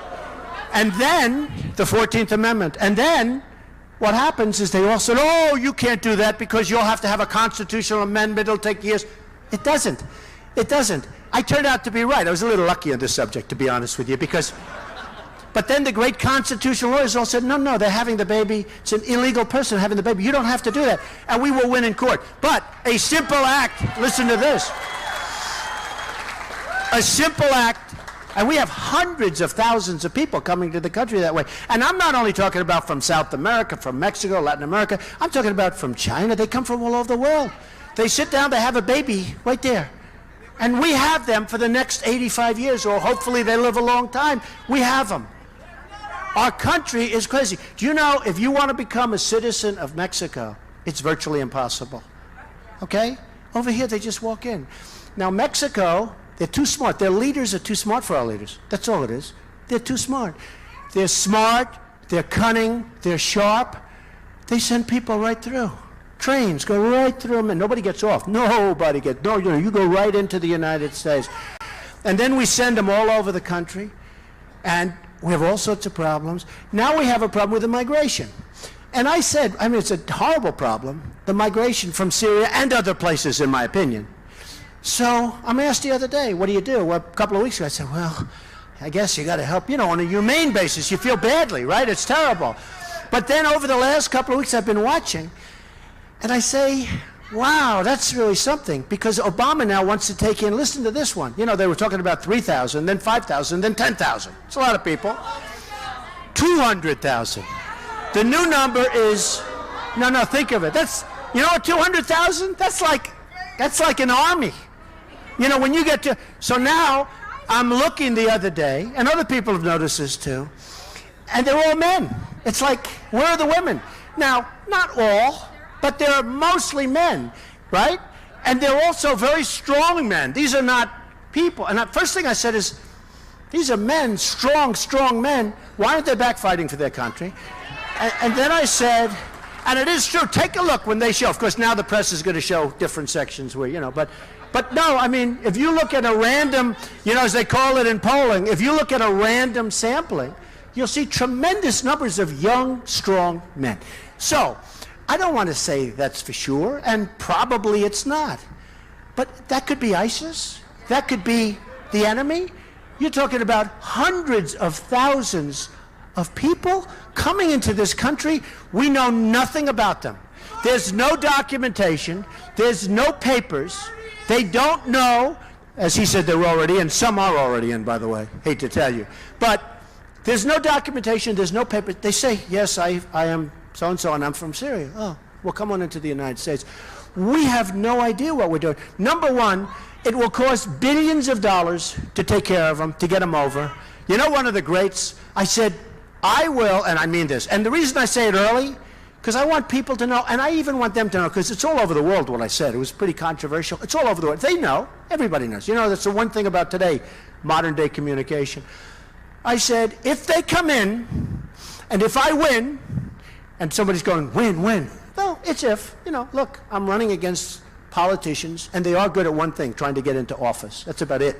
the 14th Amendment. And then, what happens is they all said, oh, you can't do that because you'll have to have a constitutional amendment, it'll take years. It doesn't. It doesn't. I turned out to be right. I was a little lucky on this subject, to be honest with you, because, but then the great constitutional lawyers all said, no, they're having the baby. It's an illegal person having the baby. You don't have to do that. And we will win in court. But a simple act, listen to this. A simple act And we have hundreds of thousands of people coming to the country that way. And I'm not only talking about from South America, from Mexico, Latin America. I'm talking about from China. They come from all over the world. They sit down, they have a baby right there. And we have them for the next 85 years, or hopefully they live a long time. We have them. Our country is crazy. Do you know, if you want to become a citizen of Mexico, it's virtually impossible. Okay? Over here, they just walk in. Now, Mexico, they're too smart. Their leaders are too smart for our leaders. That's all it is. They're too smart. They're smart, they're cunning, they're sharp. They send people right through. Trains go right through them, and nobody gets off. Nobody gets, no, you go right into the United States. And then we send them all over the country, and we have all sorts of problems. Now we have a problem with immigration. And I said, I mean, it's a horrible problem, the migration from Syria and other places, in my opinion. So I'm asked the other day, what do you do? Well, a couple of weeks ago, I said, well, I guess you got to help, you know, on a humane basis. You feel badly, right? It's terrible. But then over the last couple of weeks, I've been watching, and I say, wow, that's really something, because Obama now wants to take in, listen to this one. You know, they were talking about 3,000, then 5,000, then 10,000. It's a lot of people. 200,000. The new number is, no, think of it. That's, you know what, 200,000? That's like an army. You know, when you get to, so now I'm looking the other day, and other people have noticed this too, and they're all men. It's like, where are the women? Now, not all, but they're mostly men, right? And they're also very strong men. These are not people. And the first thing I said is, these are men, strong men. Why aren't they back fighting for their country? And then I said, and it is true, take a look when they show. Of course, now the press is going to show different sections where, you know, but no, I mean, if you look at a random, you know, as they call it in polling, if you look at a random sampling, you'll see tremendous numbers of young, strong men. So, I don't want to say that's for sure, and probably it's not. But that could be ISIS. That could be the enemy. You're talking about hundreds of thousands of people coming into this country. We know nothing about them. There's no documentation. There's no papers. They don't know, as he said they're already in. Some are already in, by the way. Hate to tell you. But there's no documentation. There's no paper. They say, yes, I am so-and-so, and I'm from Syria. Oh, well, come on into the United States. We have no idea what we're doing. Number one, it will cost billions of dollars to take care of them, to get them over. You know, one of the greats, I said, I will, and I mean this, and the reason I say it early, because I want people to know, and I even want them to know, because it's all over the world what I said. It was pretty controversial. It's all over the world. They know. Everybody knows. You know, that's the one thing about today, modern-day communication. I said, if they come in, and if I win, and somebody's going, win. Well, it's if. You know, look, I'm running against politicians, and they are good at one thing, trying to get into office. That's about it.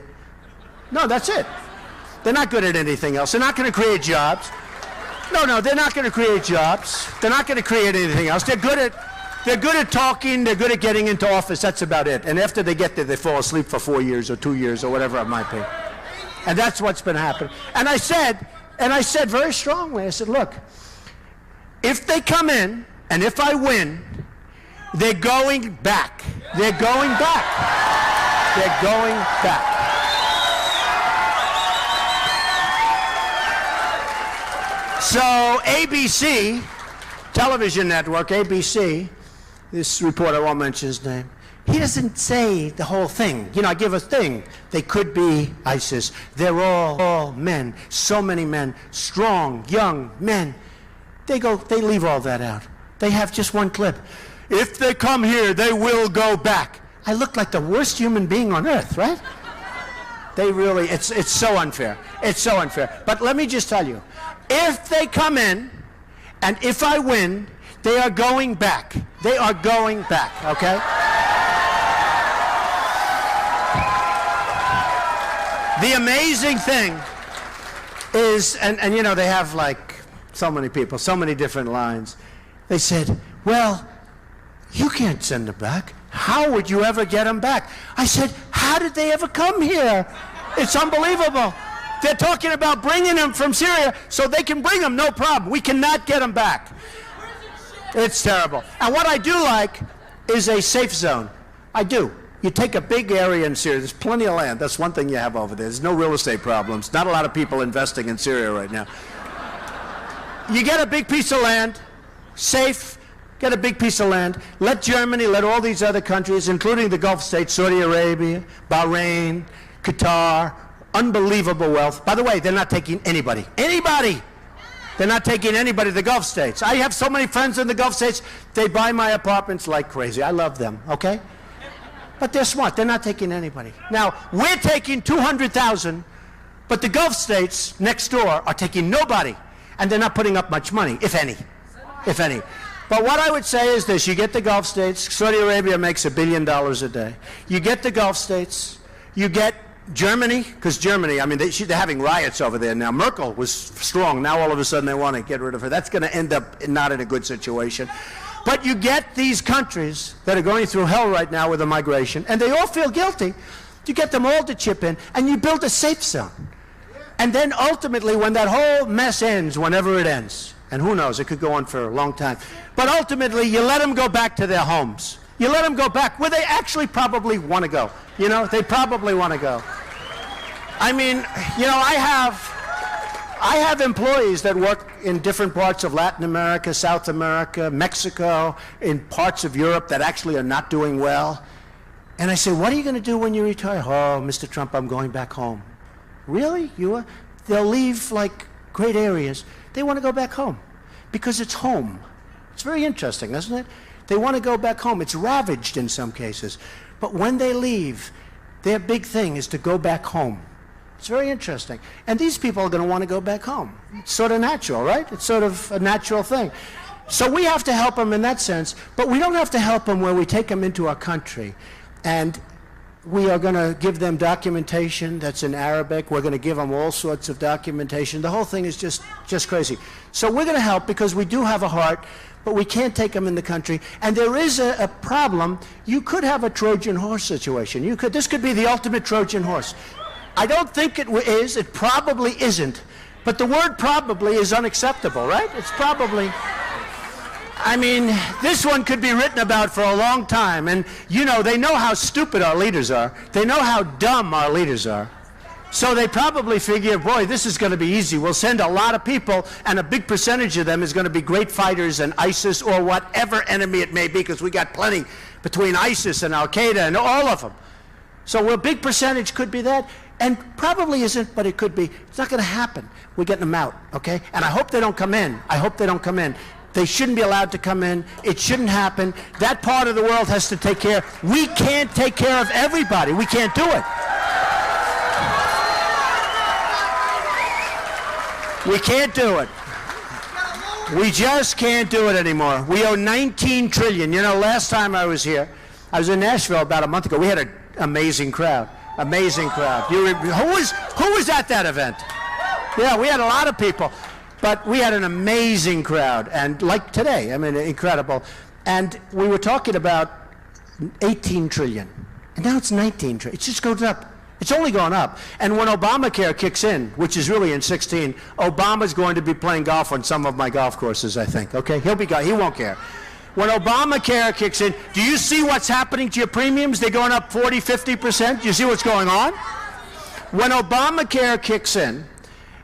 No, that's it. They're not good at anything else. They're not going to create jobs. No, they're not going to create jobs. They're not going to create anything else. They're good at talking. They're good at getting into office. That's about it. And after they get there, they fall asleep for 4 years or 2 years or whatever it might be. And that's what's been happening. And I said very strongly, I said, look, if they come in and if I win, they're going back. They're going back. They're going back. So ABC, television network, ABC, this reporter, I won't mention his name, he doesn't say the whole thing. You know, I give a thing. They could be ISIS. They're all men, so many men, strong, young men. They leave all that out. They have just one clip. If they come here, they will go back. I look like the worst human being on earth, right? They really, it's so unfair. It's so unfair. But let me just tell you, if they come in, and if I win, they are going back. They are going back, okay? The amazing thing is, and you know, they have like so many people, so many different lines. They said, well, you can't send them back. How would you ever get them back? I said, how did they ever come here? It's unbelievable. They're talking about bringing them from Syria so they can bring them, no problem. We cannot get them back. It's terrible. And what I do like is a safe zone. I do. You take a big area in Syria. There's plenty of land. That's one thing you have over there. There's no real estate problems. Not a lot of people investing in Syria right now. You get a big piece of land, safe, get a big piece of land. Let Germany, let all these other countries, including the Gulf states, Saudi Arabia, Bahrain, Qatar, unbelievable wealth. By the way, they're not taking anybody. Anybody! They're not taking anybody to the Gulf states. I have so many friends in the Gulf states, they buy my apartments like crazy. I love them, okay? But they're smart. They're not taking anybody. Now, we're taking 200,000, but the Gulf states next door are taking nobody. And they're not putting up much money, if any. If any. But what I would say is this. You get the Gulf states. Saudi Arabia makes $1 billion a day. You get the Gulf states. You get Germany, because Germany, I mean, they're having riots over there now. Merkel was strong. Now all of a sudden they want to get rid of her. That's going to end up not in a good situation. But you get these countries that are going through hell right now with the migration, and they all feel guilty. You get them all to chip in, and you build a safe zone. And then ultimately, when that whole mess ends, whenever it ends, and who knows, it could go on for a long time, but ultimately, you let them go back to their homes. You let them go back where they actually probably want to go. You know, they probably want to go. I mean, you know, I have employees that work in different parts of Latin America, South America, Mexico, in parts of Europe that actually are not doing well. And I say, what are you going to do when you retire? Oh, Mr. Trump, I'm going back home. Really? You are? They'll leave like great areas. They want to go back home because it's home. It's very interesting, isn't it? They want to go back home. It's ravaged in some cases. But when they leave, their big thing is to go back home. It's very interesting. And these people are going to want to go back home. It's sort of natural, right? It's sort of a natural thing. So we have to help them in that sense, but we don't have to help them where we take them into our country and we are going to give them documentation that's in Arabic. We're going to give them all sorts of documentation. The whole thing is just crazy. So we're going to help because we do have a heart, but we can't take them in the country. And there is a problem. You could have a Trojan horse situation. This could be the ultimate Trojan horse. I don't think it is. It probably isn't. But the word probably is unacceptable, right? It's probably... I mean, this one could be written about for a long time. And, you know, they know how stupid our leaders are. They know how dumb our leaders are. So they probably figure, boy, this is going to be easy. We'll send a lot of people, and a big percentage of them is going to be great fighters and ISIS or whatever enemy it may be, because we got plenty between ISIS and Al-Qaeda and all of them. So a big percentage could be that. And probably isn't, but it could be. It's not going to happen. We're getting them out, okay? And I hope they don't come in. I hope they don't come in. They shouldn't be allowed to come in. It shouldn't happen. That part of the world has to take care. We can't take care of everybody. We can't do it. We can't do it. We just can't do it anymore. We owe $19 trillion. You know, last time I was here, I was in Nashville about a month ago. We had an amazing crowd. Amazing crowd. Who was at that event? Yeah, we had a lot of people. But we had an amazing crowd, and like today, I mean, incredible. And we were talking about 18 trillion, and now it's 19 trillion. It just goes up. It's only gone up. And when Obamacare kicks in, which is really in 16, Obama's going to be playing golf on some of my golf courses, I think. Okay, he won't care. When Obamacare kicks in, do you see what's happening to your premiums? They're going up 40, 50%. Do you see what's going on? When Obamacare kicks in,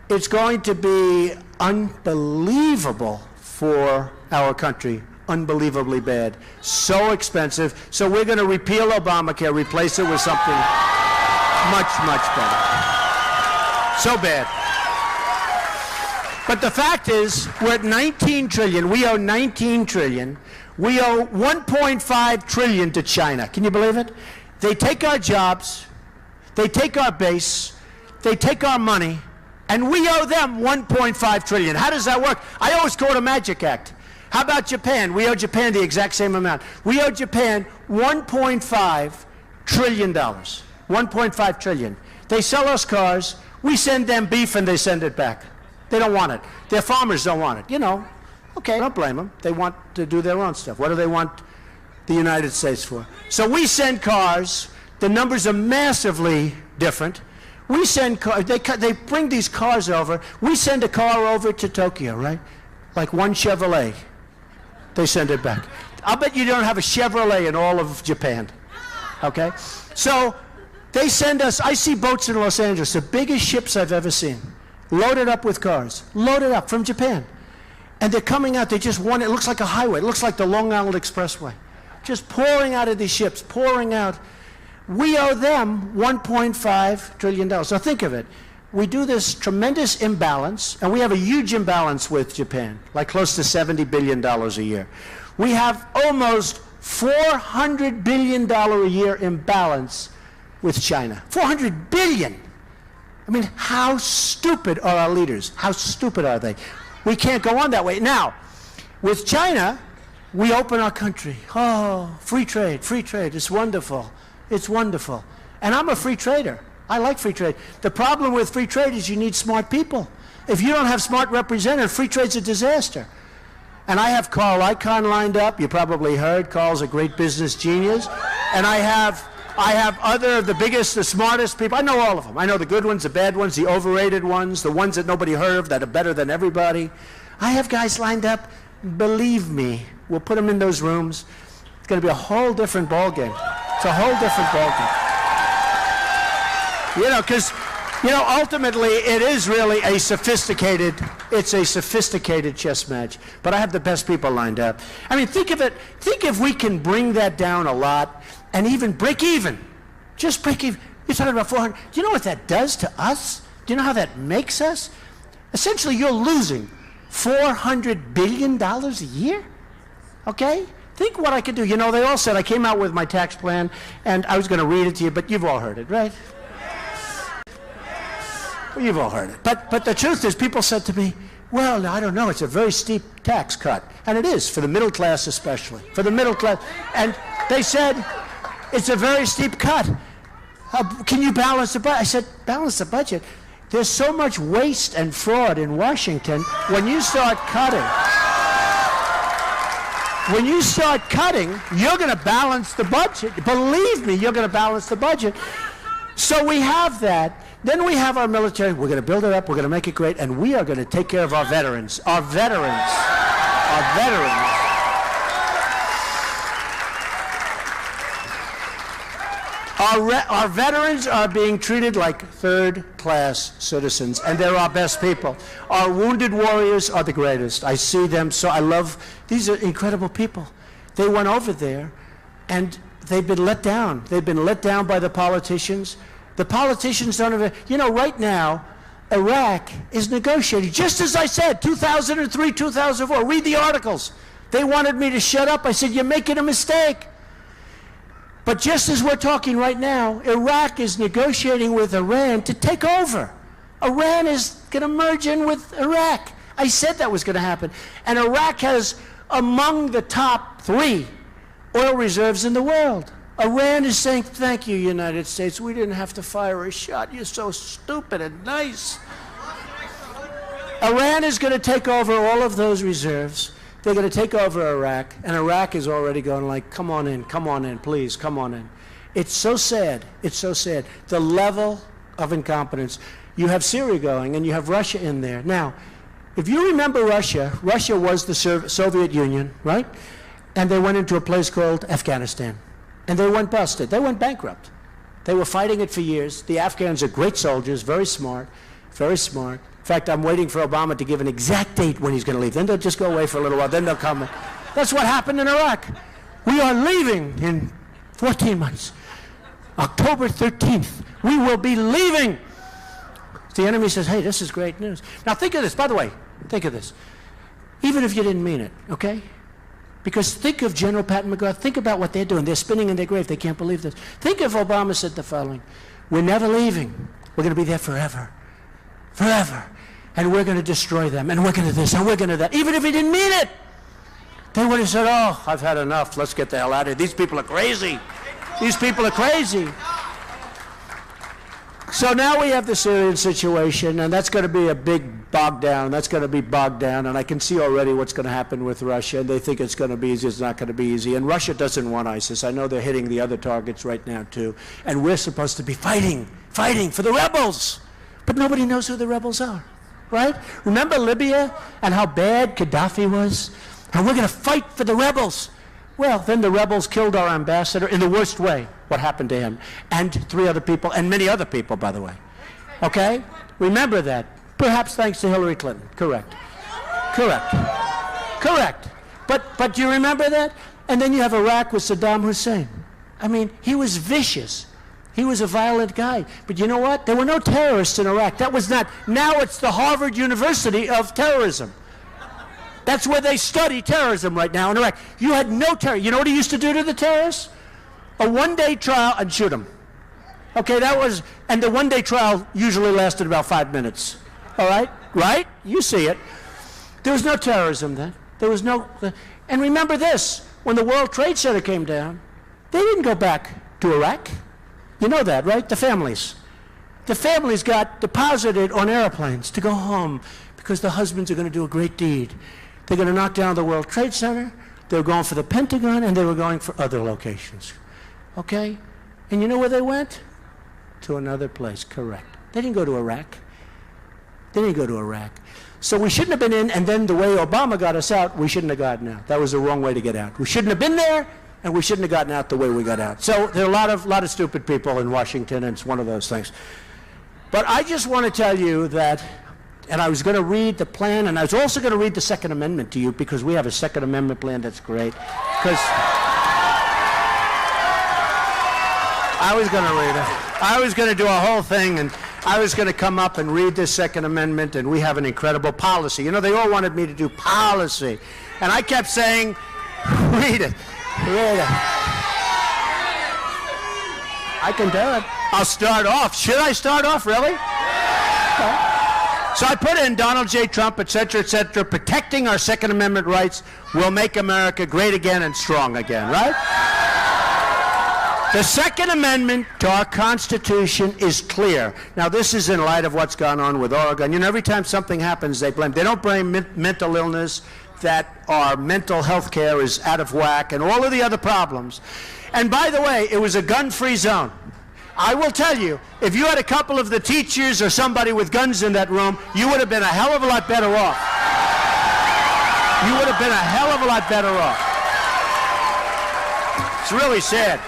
it's going to be unbelievable for our country, unbelievably bad, so expensive. So we're going to repeal Obamacare, replace it with something much, much better. So bad. But the fact is, we're at 19 trillion. We owe 19 trillion. We owe 1.5 trillion to China. Can you believe it? They take our jobs, they take our base, they take our money, and we owe them 1.5 trillion. How does that work? I always call it a magic act. How about Japan? We owe Japan the exact same amount. We owe Japan $1.5 trillion. 1.5 trillion. They sell us cars. We send them beef and they send it back. They don't want it. Their farmers don't want it. You know, okay, don't blame them. They want to do their own stuff. What do they want the United States for? So we send cars. The numbers are massively different. We send cars, they bring these cars over. We send a car over to Tokyo, right? Like one Chevrolet. They send it back. I'll bet you don't have a Chevrolet in all of Japan. okay? So they send us, I see boats in Los Angeles, the biggest ships I've ever seen, loaded up with cars, loaded up from Japan. And they're coming out, they just want, it looks like a highway, it looks like the Long Island Expressway. Just pouring out of these ships, pouring out. We owe them $1.5 trillion. Now think of it. We do this tremendous imbalance, and we have a huge imbalance with Japan, like close to $70 billion a year. We have almost $400 billion a year imbalance with China. $400 billion. I mean, how stupid are our leaders? How stupid are they? We can't go on that way. Now, with China, we open our country. Oh, free trade, it's wonderful. It's wonderful. And I'm a free trader. I like free trade. The problem with free trade is you need smart people. If you don't have smart representatives, free trade's a disaster. And I have Carl Icahn lined up. You probably heard. Carl's a great business genius. And I have other of the biggest, the smartest people. I know all of them. I know the good ones, the bad ones, the overrated ones, the ones that nobody heard of that are better than everybody. I have guys lined up. Believe me, we'll put them in those rooms. It's going to be a whole different ballgame. It's a whole different ballgame. You know, because, you know, ultimately it is really a sophisticated chess match. But I have the best people lined up. I mean, think of it, think if we can bring that down a lot and even break even. Just break even. You're talking about 400. Do you know what that does to us? Do you know how that makes us? Essentially, you're losing $400 billion a year, okay? Think what I could do. You know, they all said, I came out with my tax plan, and I was going to read it to you, but you've all heard it, right? Well, you've all heard it. But the truth is, people said to me, well, I don't know, it's a very steep tax cut. And it is, for the middle class especially, for the middle class. And they said, it's a very steep cut. Can you balance the budget? I said, balance the budget? There's so much waste and fraud in Washington. When you start cutting, you're going to balance the budget. Believe me, you're going to balance the budget. So we have that. Then we have our military. We're going to build it up. We're going to make it great. And we are going to take care of our veterans. Our veterans. Our veterans. Our veterans are being treated like third-class citizens, and they're our best people. Our wounded warriors are the greatest. I see them, so I love, these are incredible people. They went over there, and they've been let down. They've been let down by the politicians. The politicians don't have, you know, right now, Iraq is negotiating, just as I said, 2003, 2004. Read the articles. They wanted me to shut up. I said, you're making a mistake. But just as we're talking right now, Iraq is negotiating with Iran to take over. Iran is going to merge in with Iraq. I said that was going to happen. And Iraq has among the top 3 oil reserves in the world. Iran is saying, thank you, United States. We didn't have to fire a shot. You're so stupid and nice. Iran is going to take over all of those reserves. They're going to take over Iraq, and Iraq is already going like, come on in, please, come on in. It's so sad. It's so sad. The level of incompetence. You have Syria going, and you have Russia in there. Now, if you remember Russia, Russia was the Soviet Union, right? And they went into a place called Afghanistan. And they went busted. They went bankrupt. They were fighting it for years. The Afghans are great soldiers, very smart, very smart. In fact, I'm waiting for Obama to give an exact date when he's going to leave. Then they'll just go away for a little while. Then they'll come. That's what happened in Iraq. We are leaving in 14 months. October 13th, we will be leaving. The enemy says, hey, this is great news. Now think of this. By the way, think of this. Even if you didn't mean it, okay? Because think of General Patton McGrath. Think about what they're doing. They're spinning in their grave. They can't believe this. Think if Obama said the following. We're never leaving. We're going to be there forever. Forever. And we're going to destroy them. And we're going to this. And we're going to that. Even if he didn't mean it. They would have said, oh, I've had enough. Let's get the hell out of here. These people are crazy. These people are crazy. So now we have the Syrian situation, and that's going to be a big bog down. That's going to be bogged down, and I can see already what's going to happen with Russia. And they think it's going to be easy. It's not going to be easy. And Russia doesn't want ISIS. I know they're hitting the other targets right now, too. And we're supposed to be fighting for the rebels. But nobody knows who the rebels are, right? Remember Libya and how bad Gaddafi was? And we're going to fight for the rebels. Well, then the rebels killed our ambassador in the worst way. what happened to him, and 3 other people, and many other people, by the way. Okay? Remember that. Perhaps thanks to Hillary Clinton. Correct. Correct. Correct. But you remember that? And then you have Iraq with Saddam Hussein. I mean, he was vicious. He was a violent guy. But you know what? There were no terrorists in Iraq. That was not. Now it's the Harvard University of terrorism. That's where they study terrorism right now in Iraq. You had no terror. You know what he used to do to the terrorists? A one-day trial and shoot them. Okay, that was, and the one-day trial usually lasted about 5 minutes. All right? Right? You see it. There was no terrorism then. There was no, and remember this, when the World Trade Center came down, they didn't go back to Iraq. You know that, right? The families. The families got deposited on airplanes to go home because the husbands are going to do a great deed. They're going to knock down the World Trade Center, they were going for the Pentagon, and they were going for other locations. Okay? And you know where they went? To another place, correct. They didn't go to Iraq. They didn't go to Iraq. So we shouldn't have been in, and then the way Obama got us out, we shouldn't have gotten out. That was the wrong way to get out. We shouldn't have been there, and we shouldn't have gotten out the way we got out. So there are a lot of stupid people in Washington, and it's one of those things. But I just want to tell you that, and I was going to read the plan, and I was also going to read the Second Amendment to you, because we have a Second Amendment plan that's great. Because I was going to read it. I was going to do a whole thing, and I was going to come up and read this Second Amendment, and we have an incredible policy. You know, they all wanted me to do policy. And I kept saying, read it, read it. I can do it. I'll start off. Should I start off, really? Okay. So I put in Donald J. Trump, et cetera, protecting our Second Amendment rights will make America great again and strong again, right? The Second Amendment to our Constitution is clear. Now, this is in light of what's gone on with Oregon. You know, every time something happens, they blame. They don't blame mental illness, that our mental health care is out of whack, and all of the other problems. And by the way, it was a gun-free zone. I will tell you, if you had a couple of the teachers or somebody with guns in that room, you would have been a hell of a lot better off. You would have been a hell of a lot better off. It's really sad.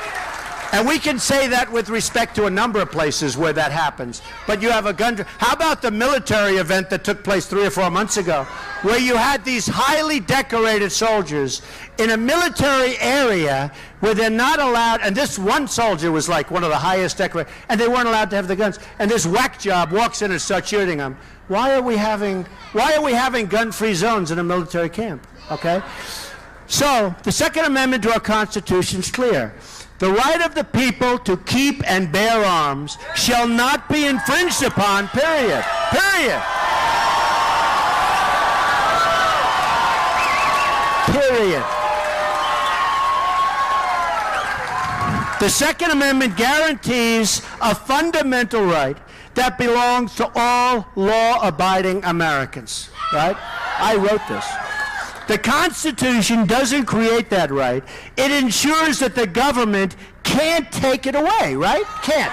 And we can say that with respect to a number of places where that happens. But you have a gun. How about the military event that took place 3 or 4 months ago, where you had these highly decorated soldiers in a military area where they're not allowed, and this one soldier was like one of the highest decorated, and they weren't allowed to have the guns. And this whack job walks in and starts shooting them. Why are we having gun-free zones in a military camp? Okay? So the Second Amendment to our Constitution is clear. The right of the people to keep and bear arms shall not be infringed upon, period. Period. Period. The Second Amendment guarantees a fundamental right that belongs to all law-abiding Americans, right? I wrote this. The Constitution doesn't create that right. It ensures that the government can't take it away, right? Can't.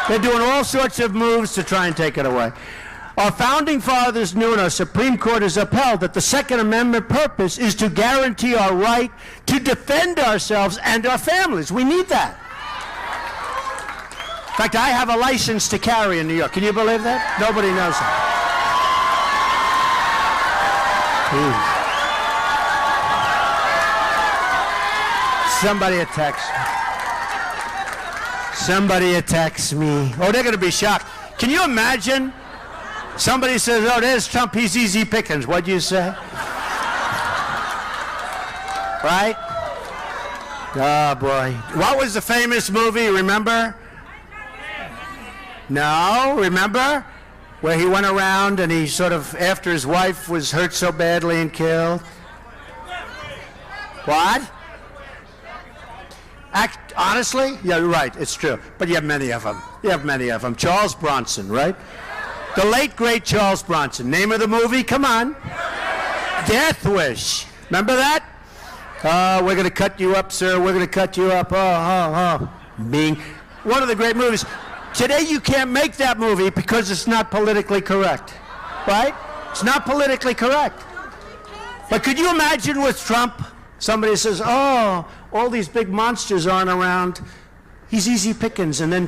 They're doing all sorts of moves to try and take it away. Our founding fathers knew, and our Supreme Court has upheld, that the Second Amendment purpose is to guarantee our right to defend ourselves and our families. We need that. In fact, I have a license to carry in New York. Can you believe that? Nobody knows that. Ooh. Somebody attacks me. Somebody attacks me. Oh, they're going to be shocked. Can you imagine? Somebody says, oh, there's Trump, he's easy pickings. What'd you say? Right? Oh, boy. What was the famous movie, remember? No, remember? Where he went around and he sort of, after his wife was hurt so badly and killed. What? Honestly? Yeah, you're right, it's true. But you have many of them. You have many of them. Charles Bronson, right? The late, great Charles Bronson. Name of the movie? Come on. Death Wish. Remember that? Oh, we're going to cut you up, sir. We're going to cut you up. Oh. Being one of the great movies. Today you can't make that movie because it's not politically correct. Right? It's not politically correct. But could you imagine with Trump? Somebody says, oh, all these big monsters aren't around. he's easy pickings, and then,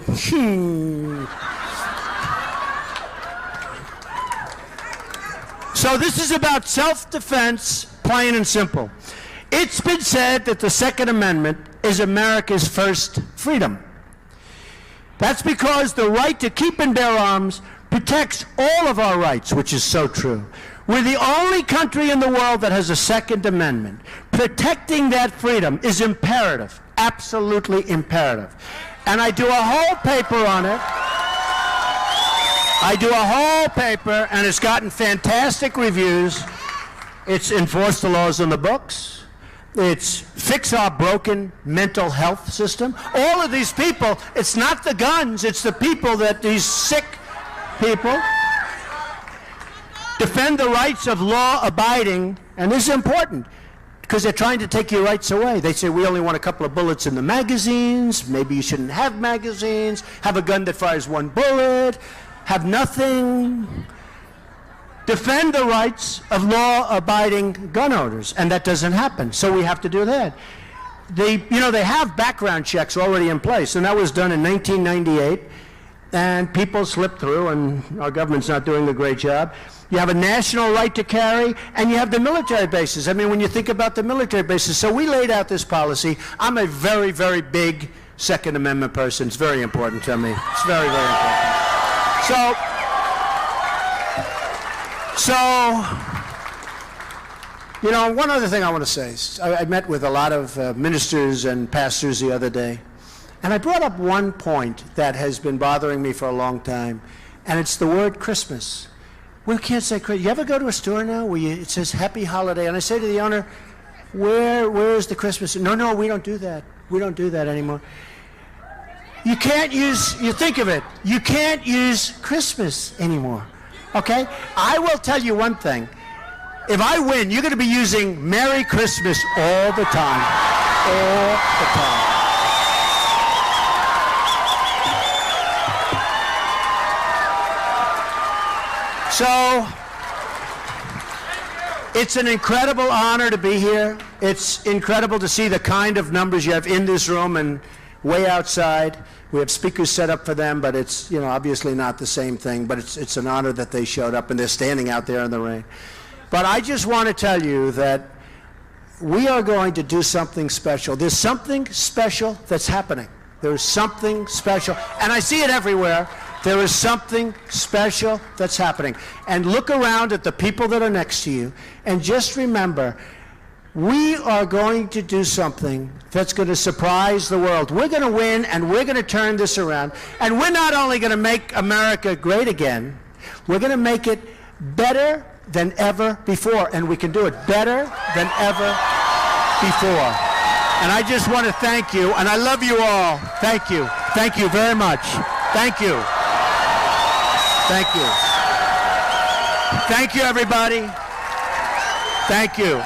So this is about self-defense, plain and simple. It's been said that the Second Amendment is America's first freedom. That's because the right to keep and bear arms protects all of our rights, which is so true. We're the only country in the world that has a Second Amendment. Protecting that freedom is imperative, absolutely imperative. And I do a whole paper on it. I do a whole paper, and it's gotten fantastic reviews. It's enforced the laws in the books. It's fix our broken mental health system. All of these people, it's not the guns, it's the people that these sick people defend the rights of law-abiding, and this is important because they're trying to take your rights away. They say, we only want a couple of bullets in the magazines, maybe you shouldn't have magazines, have a gun that fires one bullet, have nothing. Defend the rights of law-abiding gun owners, and that doesn't happen, so we have to do that. They have background checks already in place, and that was done in 1998, and people slipped through, and our government's not doing a great job. You have a national right to carry, and you have the military bases. I mean, when you think about the military bases, so we laid out this policy. I'm a very, very big Second Amendment person. It's very important to me. It's very, very important. So, one other thing I want to say is I met with a lot of ministers and pastors the other day, and I brought up one point that has been bothering me for a long time, and it's the word Christmas. We can't say Christmas. You ever go to a store now where it says Happy Holiday, and I say to the owner, where is the Christmas? No, we don't do that. We don't do that anymore. You can't use, you think of it, you can't use Christmas anymore. Okay? I will tell you one thing. If I win, you're going to be using Merry Christmas all the time. All the time. So, it's an incredible honor to be here. It's incredible to see the kind of numbers you have in this room and way outside. We have speakers set up for them, but it's obviously not the same thing, but it's an honor that they showed up and they're standing out there in the rain. But I just want to tell you that we are going to do something special. There's something special that's happening. There's something special, and I see it everywhere. There is something special that's happening. And look around at the people that are next to you, and just remember, we are going to do something that's going to surprise the world. We're going to win, and we're going to turn this around. And we're not only going to make America great again, we're going to make it better than ever before. And we can do it better than ever before. And I just want to thank you, and I love you all. Thank you. Thank you very much. Thank you. Thank you. Thank you, everybody. Thank you.